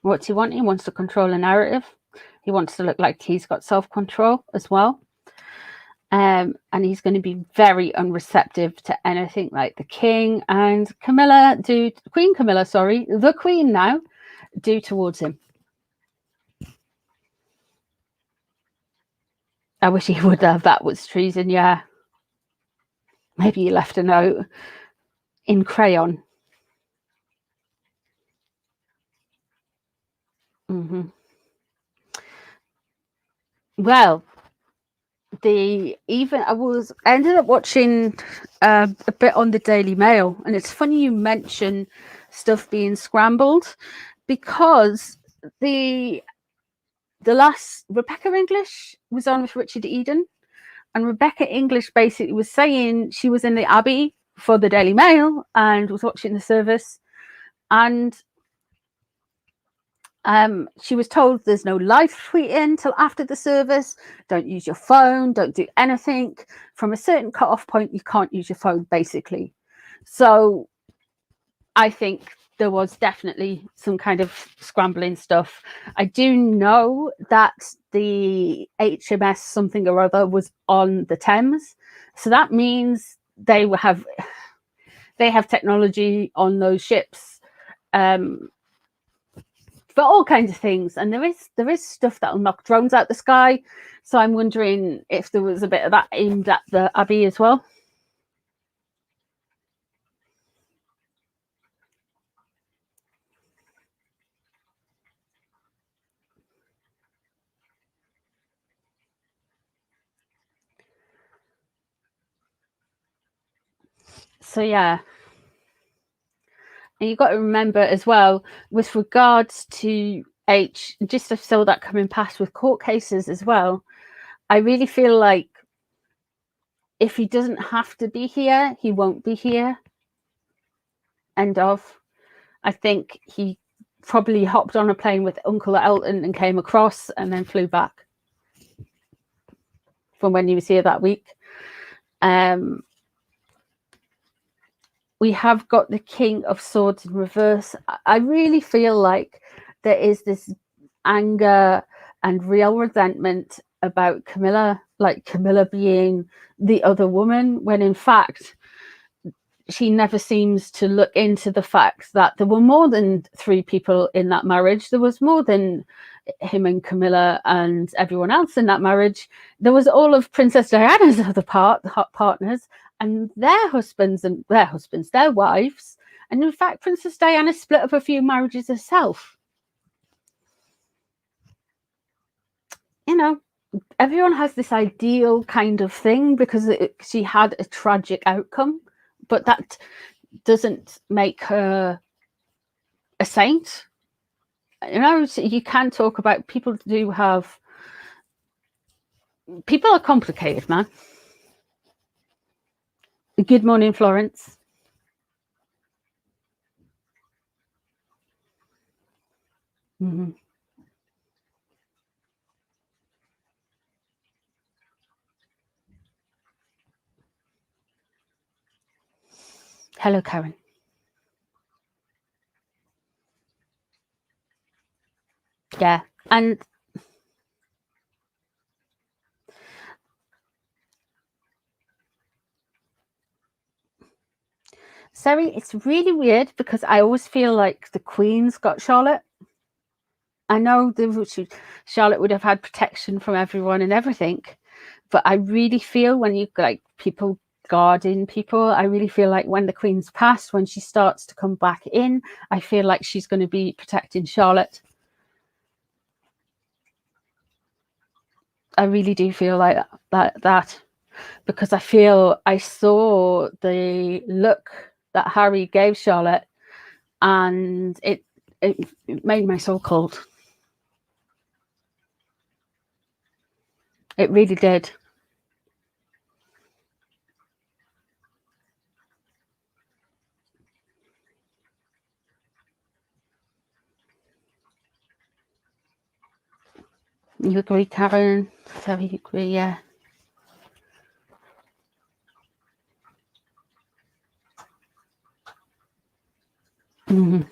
What's he want? He wants to control a narrative. He wants to look like he's got self-control as well. And he's going to be very unreceptive to anything like the King and Queen Camilla, sorry, the Queen now, do towards him. I wish he would have. That was treason, yeah. Maybe he left a note in crayon. Mm-hmm. Well, I ended up watching a bit on the Daily Mail, and it's funny you mention stuff being scrambled, because the last Rebecca English was on with Richard Eden, and Rebecca English basically was saying she was in the Abbey for the Daily Mail and was watching the service, and she was told there's no live tweeting till after the service. Don't use your phone. Don't do anything. From a certain cut-off point, you can't use your phone, basically. So I think there was definitely some kind of scrambling stuff. I do know that the HMS something or other was on the Thames. So that means they have technology on those ships. For all kinds of things, and there is stuff that'll knock drones out the sky, so I'm wondering if there was a bit of that aimed at the Abbey as well. So yeah, and you've got to remember as well, with regards to H, just I saw that coming past with court cases as well. I really feel like if he doesn't have to be here, he won't be here. End of. I think he probably hopped on a plane with Uncle Elton and came across and then flew back from when he was here that week. We have got the King of Swords in reverse. I really feel like there is this anger and real resentment about Camilla, like Camilla being the other woman, when in fact she never seems to look into the fact that there were more than 3 people in that marriage. There was more than him and Camilla and everyone else in that marriage. There was all of Princess Diana's other partners and their husbands and their wives. And in fact, Princess Diana split up a few marriages herself. You know, everyone has this ideal kind of thing because she had a tragic outcome, but that doesn't make her a saint. You know, so you can talk about people are complicated, man. Good morning, Florence. Mm-hmm. Hello, Karen. Yeah, and Sorry, it's really weird because I always feel like the Queen's got Charlotte. I know Charlotte would have had protection from everyone and everything, but I really feel when you like people guarding people, I really feel like when the Queen's passed, when she starts to come back in, I feel like she's going to be protecting Charlotte. I really do feel like that because I feel I saw the look that Harry gave Charlotte, and it made my soul cold. It really did. You agree, Karen? Very agree, yeah. Mm-hmm.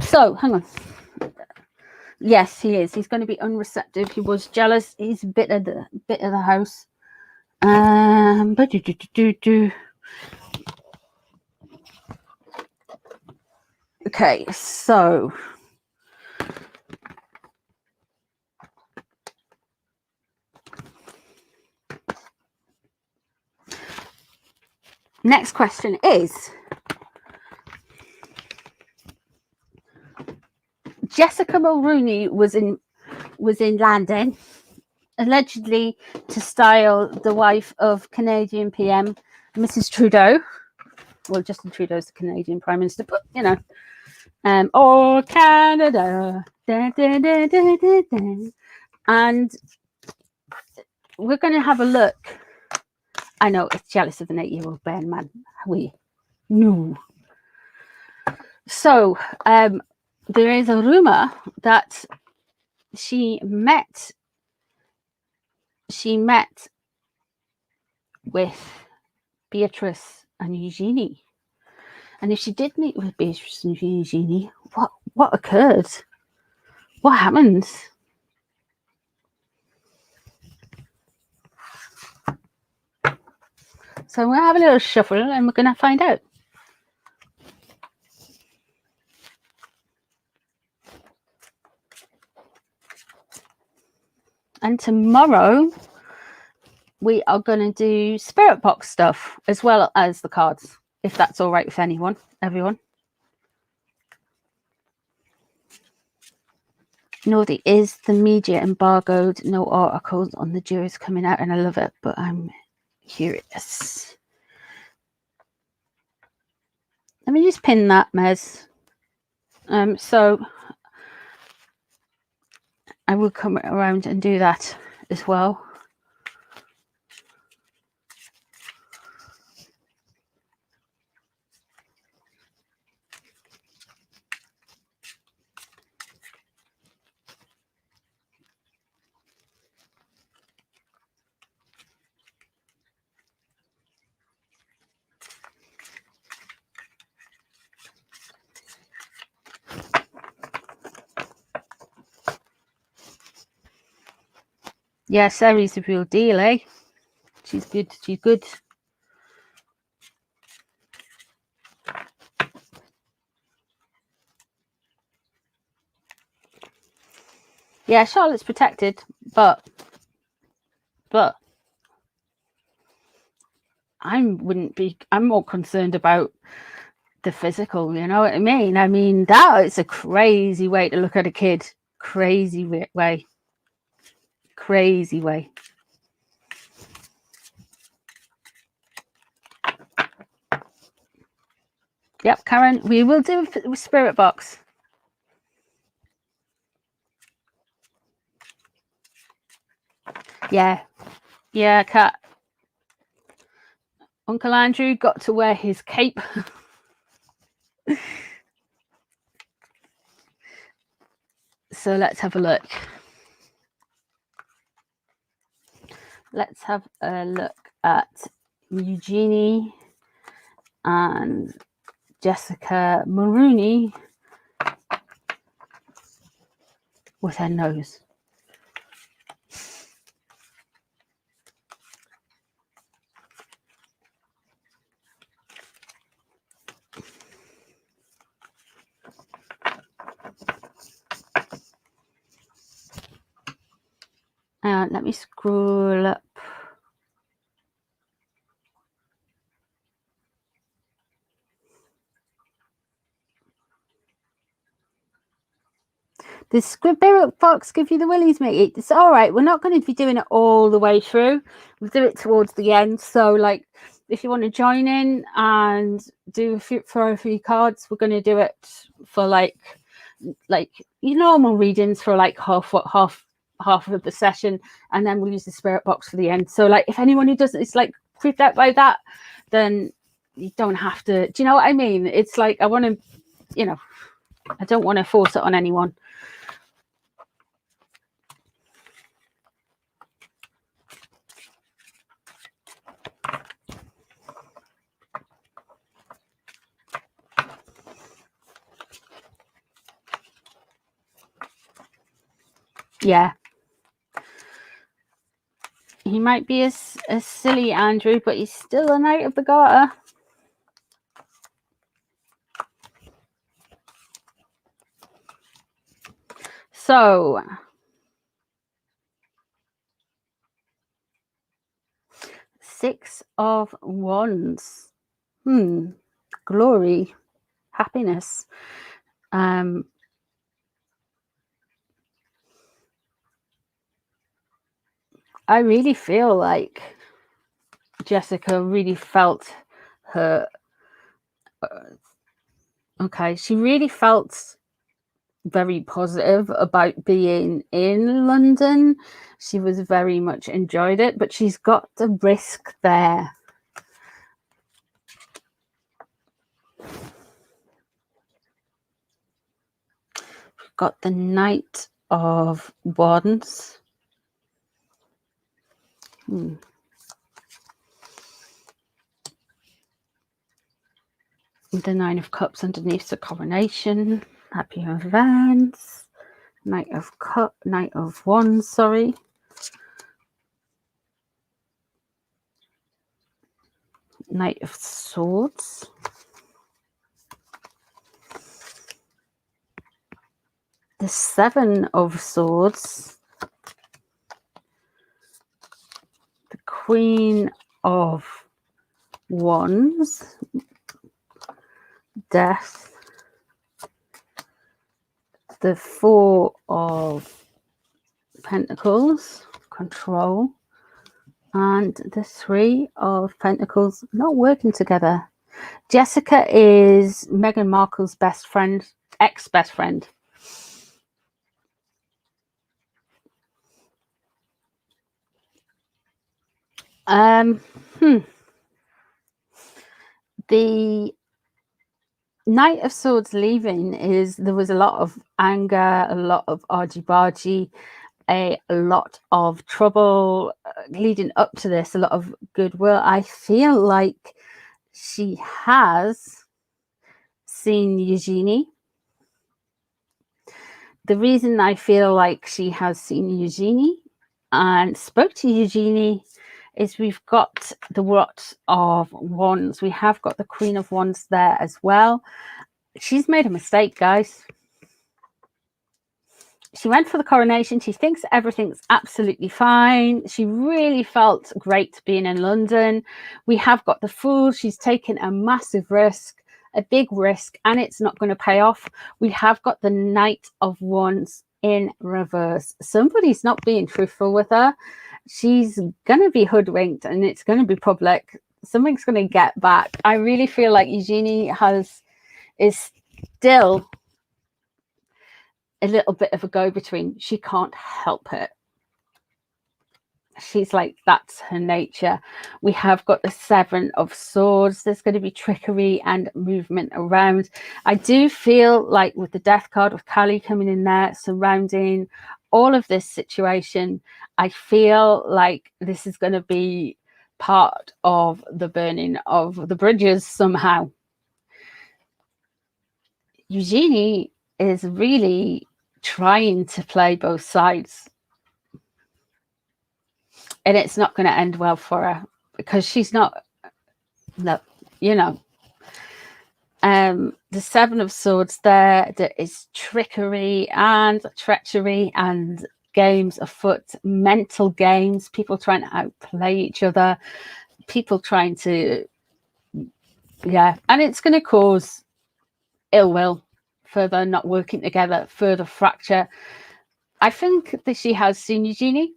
So hang on. Yes, he is. He's going to be unreceptive. He was jealous. He's a bit of the house. But okay, so next question is Jessica Mulrooney was in London, allegedly to style the wife of Canadian PM Mrs. Trudeau. Well, Justin Trudeau's the Canadian Prime Minister, but you know, or Canada, da, da, da, da, da, da. And we're going to have a look. I know it's jealous of an 8-year-old Ben, man. We no. So there is a rumor that she met with Beatrice and Eugenie. And if she did meet with Beatrice and Eugenie, what occurred? What happened? So we're going to have a little shuffle and we're going to find out. And tomorrow we are going to do spirit box stuff as well as the cards, if that's all right with everyone. Naughty, is the media embargoed? No articles on the juries coming out, and I love it, but I'm curious. Let me just pin that, Mez. So I will come around and do that as well. Yeah, Sari's the real deal, eh? She's good. She's good. Yeah, Charlotte's protected, but I'm more concerned about the physical, you know what I mean? I mean, that is a crazy way to look at a kid. Crazy way. Crazy way. Yep, Karen, we will do a spirit box. Yeah, Kat. Uncle Andrew got to wear his cape. So let's have a look. Let's have a look at Eugenie and Jessica Mulrooney with her nose. Let me scroll up. The spirit box give you the willies, mate. It's all right. We're not going to be doing it all the way through. We'll do it towards the end. So, like, if you want to join in and do throw a few cards, we're going to do it for like your normal readings for like half of the session, and then we'll use the spirit box for the end. So, like, if anyone who doesn't is like creeped out by that, then you don't have to. Do you know what I mean? It's like I want to, you know, I don't want to force it on anyone. Yeah. He might be a silly Andrew, but he's still a Knight of the Garter. So, 6 of Wands. Glory, happiness. I really feel like Jessica really felt her. Okay, she really felt very positive about being in London. She was very much enjoyed it, but she's got the risk there. We've got the Knight of Wands. The Nine of Cups underneath the Coronation. Happy events. Knight of Wands, sorry. Knight of Swords. The 7 of Swords. The Queen of Wands. Death. The 4 of Pentacles. Control. And the 3 of Pentacles not working together. Jessica is Meghan Markle's best friend, ex-best friend. The Knight of Swords leaving there was a lot of anger, a lot of argy-bargy, a lot of trouble leading up to this, a lot of goodwill. I feel like she has seen Eugenie. The reason I feel like she has seen Eugenie and spoke to Eugenie is we've got the Rot of Wands. We have got the Queen of Wands there as well. She's made a mistake, guys. She went for the coronation. She thinks everything's absolutely fine. She really felt great being in London. We have got the Fool. She's taken a massive risk, a big risk, and it's not going to pay off. We have got the Knight of Wands in reverse. Somebody's not being truthful with her. She's going to be hoodwinked and it's going to be public. Something's going to get back. I really feel like Eugenie is still a little bit of a go-between. She can't help it. She's like, that's her nature. We have got the 7 of Swords. There's going to be trickery and movement around. I do feel like with the Death card, with Callie coming in there, surrounding all of this situation, I feel like this is going to be part of the burning of the bridges somehow. Eugenie is really trying to play both sides, and it's not going to end well for her because she's not, no, you know. The 7 of Swords there is trickery and treachery and games afoot, mental games, people trying to outplay each other, people trying to, and it's going to cause ill will, further not working together, further fracture. I think that she has seen Eugenie.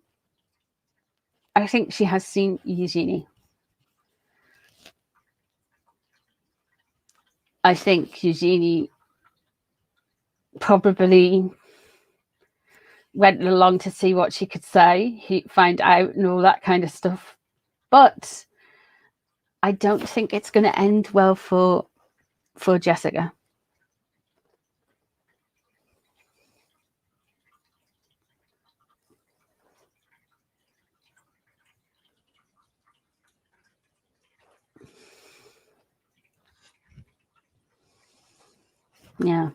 I think she has seen Eugenie. I think Eugenie probably went along to see what she could say, find out and all that kind of stuff. But I don't think it's going to end well for Jessica. Yeah.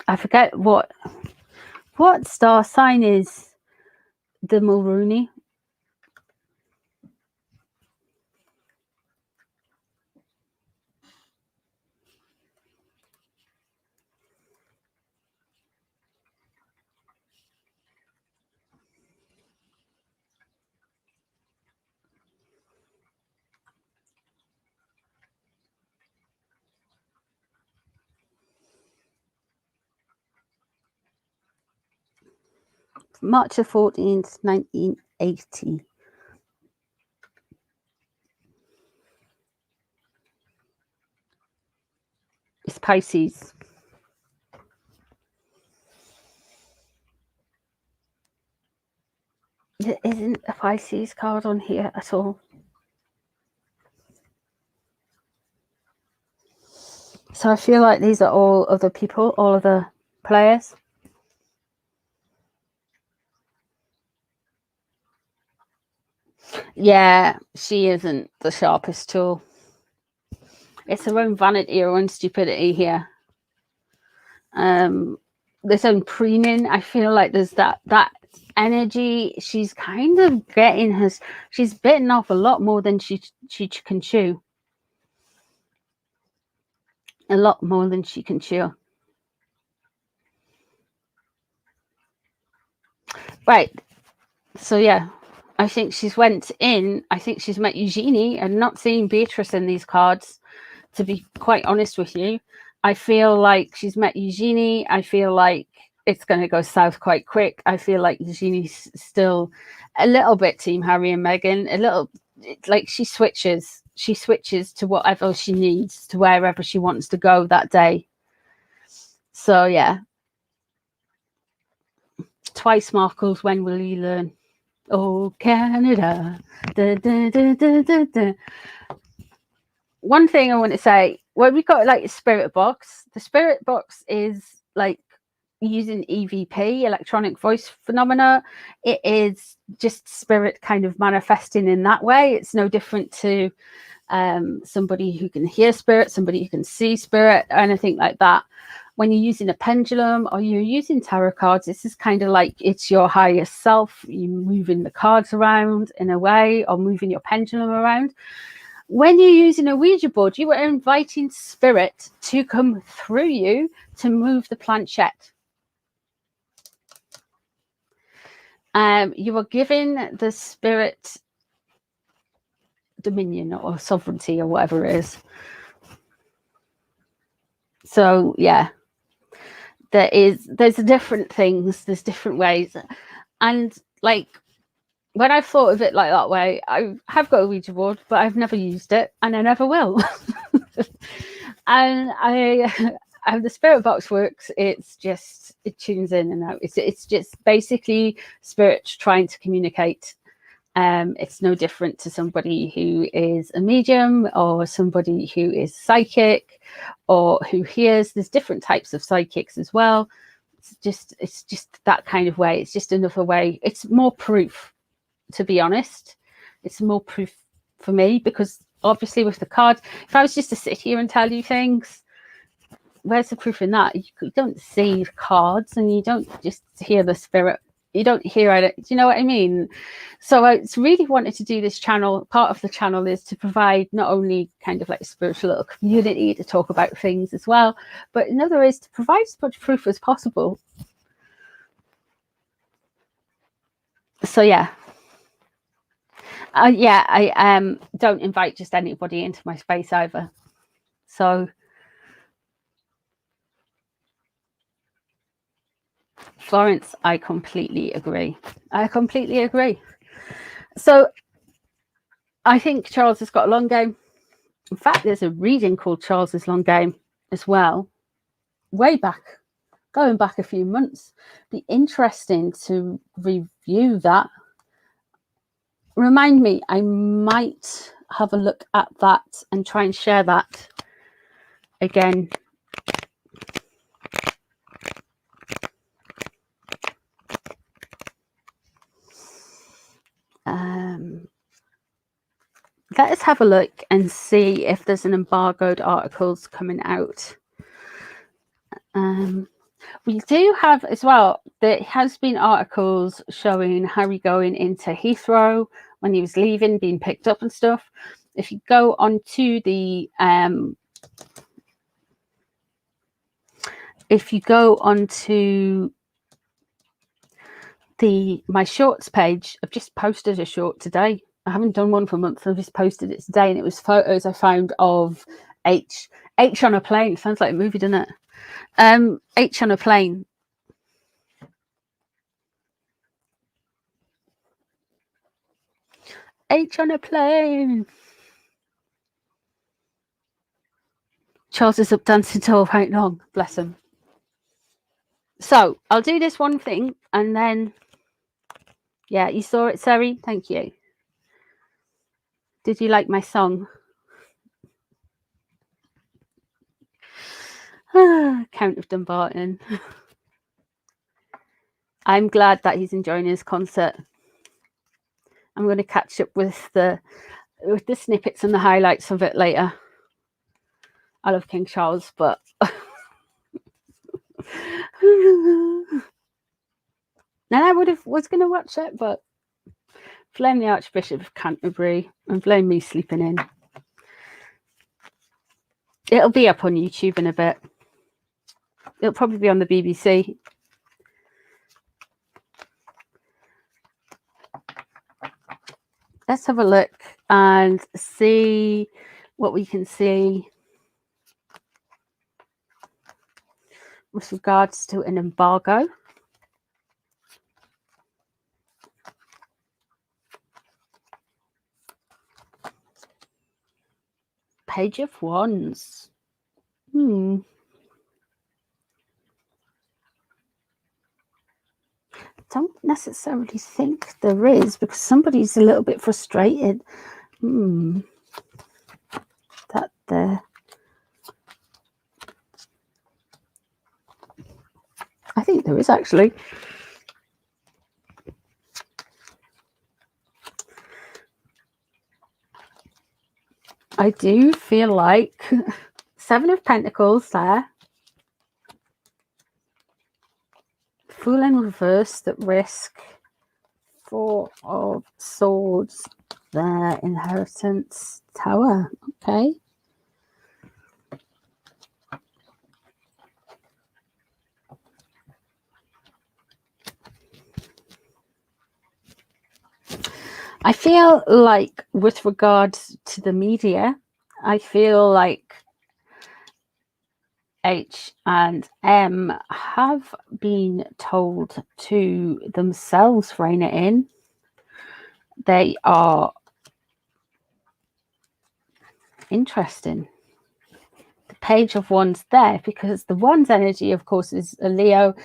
I forget what star sign is the Mulrooney. March the 14th, 1980. It's Pisces. There isn't a Pisces card on here at all. So I feel like these are all other people, all other players. Yeah, she isn't the sharpest tool. It's her own vanity, her own stupidity here. This own preening. I feel like there's that energy. She's kind of getting she's bitten off a lot more than she can chew. A lot more than she can chew. Right. So yeah, I think she's went in. I think she's met Eugenie and not seen Beatrice in these cards, to be quite honest with you. I feel like she's met Eugenie. I feel like it's going to go south quite quick. I feel like Eugenie's still a little bit Team Harry and Meghan, a little, like she switches to whatever she needs, to wherever she wants to go that day. So yeah. Twice Markles, when will you learn? Oh, Canada. Da, da, da, da, da, da. One thing I want to say, when we got like a spirit box, the spirit box is like using EVP, electronic voice phenomena. It is just spirit kind of manifesting in that way. It's no different to somebody who can hear spirit, somebody who can see spirit, anything like that. When you're using a pendulum or you're using tarot cards, this is kind of like it's your higher self. You're moving the cards around in a way, or moving your pendulum around. When you're using a Ouija board, you are inviting spirit to come through you to move the planchette. You are giving the spirit dominion or sovereignty or whatever it is. So yeah, there's different things, there's different ways, and like when I've thought of it like that way, I have got a Ouija board, but I've never used it, and I never will. And how the spirit box works, it's just it tunes in and out. It's just basically spirit trying to communicate. It's no different to somebody who is a medium or somebody who is psychic or who hears. There's different types of psychics as well. It's just that kind of way. It's just another way. It's more proof, to be honest. It's more proof for me, because obviously with the cards, if I was just to sit here and tell you things, where's the proof in that? You don't see the cards and you don't just hear the spirit, you don't hear it. Do you know what I mean? So I really wanted to do this channel. Part of the channel is to provide not only kind of like a spiritual little community to talk about things as well, but another is to provide as much proof as possible. So yeah. Yeah, I don't invite just anybody into my space either. So Florence, I completely agree. I completely agree. So I think Charles has got a long game. In fact, there's a reading called Charles's Long Game as well, way back, going back a few months. Be interesting to review that. Remind me, I might have a look at that and try and share that again. Let us have a look and see if there's an embargoed articles coming out. We do have as well, there has been articles showing Harry going into Heathrow when he was leaving, being picked up and stuff. If you go onto the my shorts page, I've just posted a short today. I haven't done one for months. I've just posted it today, and it was photos I found of H on a plane. Sounds like a movie, doesn't it? H on a plane. H on a plane. Charles is up dancing till right long. Bless him. So I'll do this one thing, and then yeah, you saw it, Sari. Thank you. Did you like my song? Count of Dumbarton. I'm glad that he's enjoying his concert. I'm going to catch up with the snippets and the highlights of it later. I love King Charles, but and I was going to watch it, but blame the Archbishop of Canterbury and blame me sleeping in. It'll be up on YouTube in a bit. It'll probably be on the BBC. Let's have a look and see what we can see with regards to an embargo. Page of Wands. Don't necessarily think there is, because somebody's a little bit frustrated. That there. I think there is actually. I do feel like Seven of Pentacles there. Fool in reverse at risk. Four of Swords there. Inheritance. Tower. Okay. I feel like with regards to the media, I feel like H and M have been told to themselves rein it in. They are interesting. The Page of Wands there, because the Wands energy, of course, is a Leo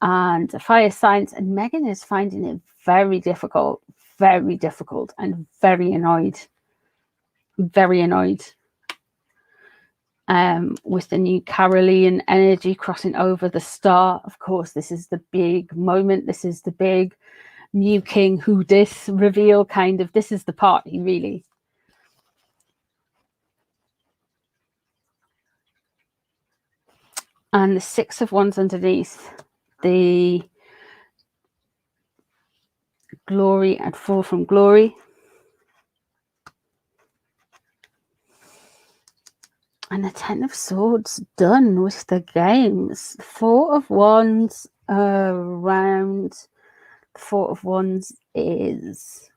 and fire signs, and Megan is finding it very difficult, and very annoyed. With the new Carolean energy crossing over the star. Of course, this is the big moment. This is the big new king who dis reveal kind of. This is the party, really. And the Six of Wands underneath. The glory and fall from glory. And the Ten of Swords done with the games. Four of Wands around. Four of Wands is,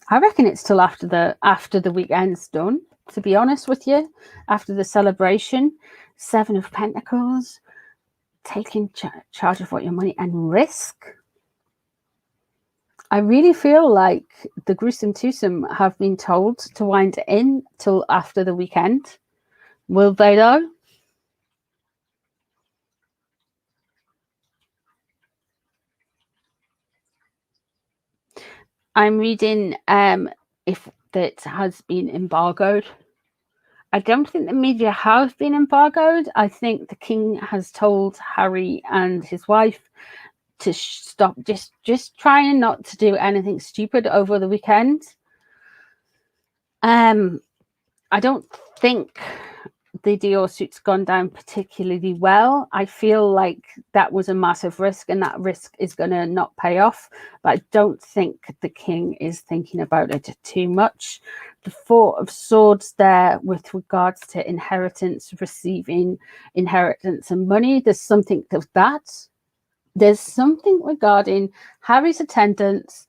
I reckon it's till after the weekend's done, to be honest with you, after the celebration. Seven of Pentacles, taking charge of what your money and risk. I really feel like the gruesome twosome have been told to wind it in till after the weekend. Will they though? I'm reading if that has been embargoed. I don't think the media have been embargoed. I think the king has told Harry and his wife to stop, just trying not to do anything stupid over the weekend. I don't think the Dior suit's gone down particularly well. I feel like that was a massive risk, and that risk is going to not pay off. But I don't think the king is thinking about it too much. The Four of Swords there with regards to inheritance, receiving inheritance and money. There's something of that. There's something regarding Harry's attendance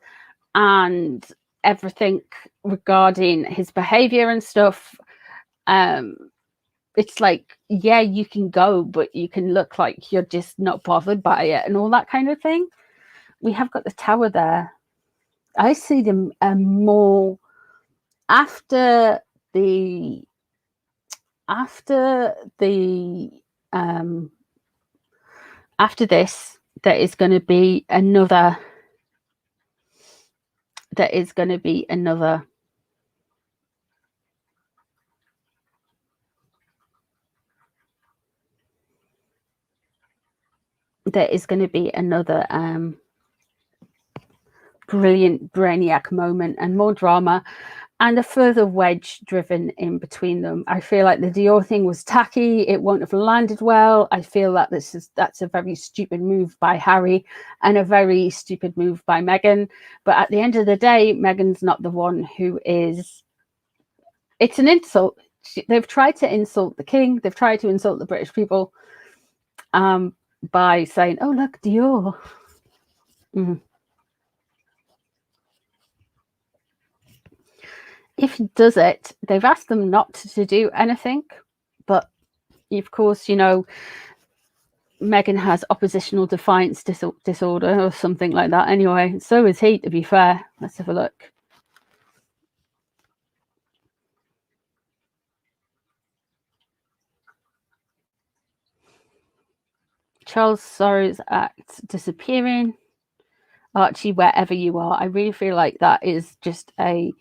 and everything regarding his behavior and stuff. It's like, yeah, you can go, but you can look like you're just not bothered by it and all that kind of thing. We have got the Tower there. I see them more after the after this. There is going to be another. There is going to be another. There is going to be another brilliant brainiac moment and more drama and a further wedge driven in between them. I feel like the Dior thing was tacky. It won't have landed well. I feel that that's a very stupid move by Harry and a very stupid move by Meghan. But at the end of the day, Meghan's not the one who is. It's an insult. They've tried to insult the king. They've tried to insult the British people by saying, oh, look, Dior. If he does it, they've asked them not to do anything, but of course, you know, Meghan has oppositional defiance disorder or something like that anyway. So is he, to be fair. Let's have a look. Charles Sorrow's act disappearing. Archie, wherever you are, I really feel like that is just a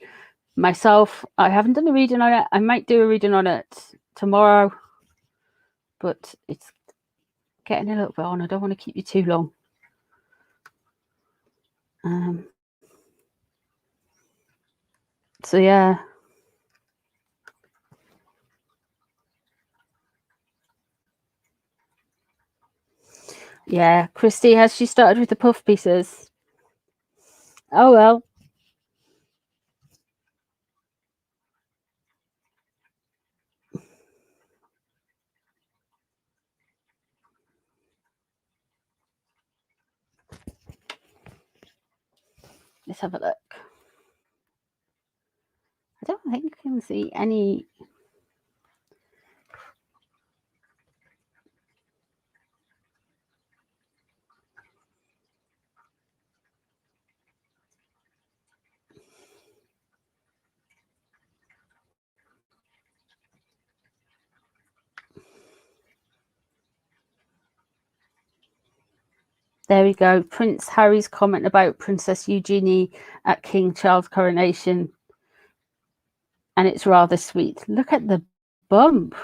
myself. I haven't done a reading on it. I might do a reading on it tomorrow, but it's getting a little bit on. I don't want to keep you too long. So yeah. Yeah, Christy, has she started with the puff pieces? Oh well. Let's have a look. I don't think I can see any. There we go. Prince Harry's comment about Princess Eugenie at King Charles' coronation. And it's rather sweet. Look at the bump.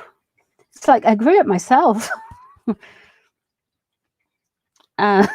It's like I grew it myself. Yeah.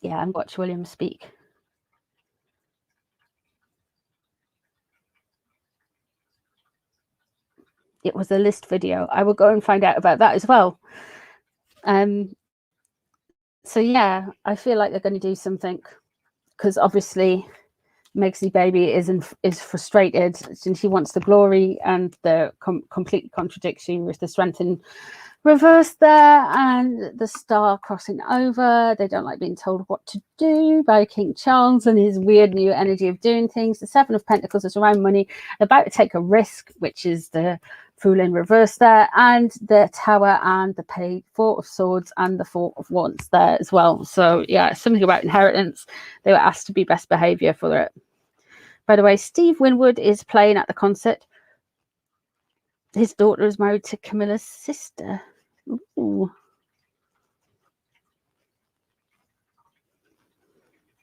Yeah, and watch William speak. It was a list video. I will go and find out about that as well. So yeah, I feel like they're going to do something, because obviously Meg's baby is frustrated and she wants the glory, and the complete contradiction with the strength in reverse there and the star crossing over. They don't like being told what to do by King Charles and his weird new energy of doing things. The Seven of Pentacles is around money, about to take a risk, which is the Fool in reverse there, and the Tower and the Page, Four of Swords and the Four of Wands there as well. So yeah, something about inheritance. They were asked to be best behavior for it. By the way, Steve Winwood is playing at the concert. His daughter is married to Camilla's sister. Ooh.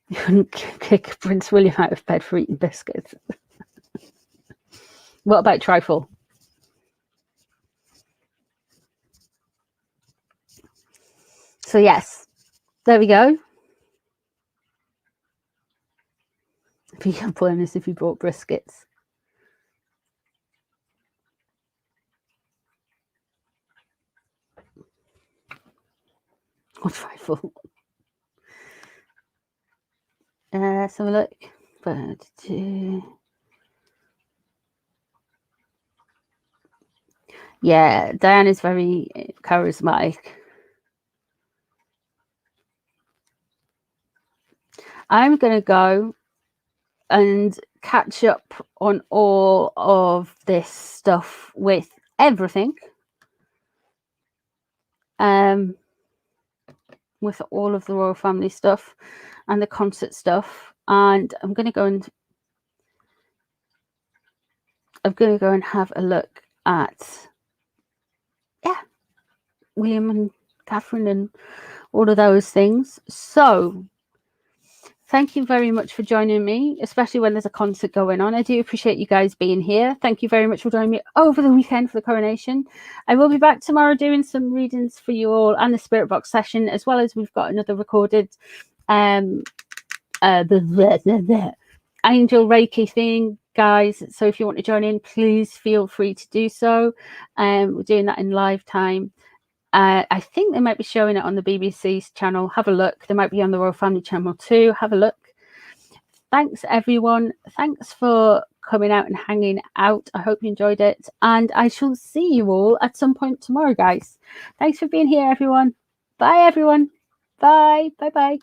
You couldn't kick Prince William out of bed for eating biscuits. What about trifle? So yes, there we go. Vegan bonus if you bought briskets. Or trifle. Let's have a look. Yeah, Diane is very charismatic. I'm going to go and catch up on all of this stuff with everything. With all of the royal family stuff and the concert stuff. And I'm going to go and have a look at, yeah, William and Catherine and all of those things. So thank you very much for joining me, especially when there's a concert going on. I do appreciate you guys being here. Thank you very much for joining me over the weekend for the coronation. I will be back tomorrow doing some readings for you all and the Spirit Box session, as well as we've got another recorded the angel Reiki thing, guys. So if you want to join in, please feel free to do so. We're doing that in live time. I think they might be showing it on the BBC's channel. Have a look. They might be on the Royal Family channel too. Have a look. Thanks, everyone. Thanks for coming out and hanging out. I hope you enjoyed it. And I shall see you all at some point tomorrow, guys. Thanks for being here, everyone. Bye, everyone. Bye. Bye-bye.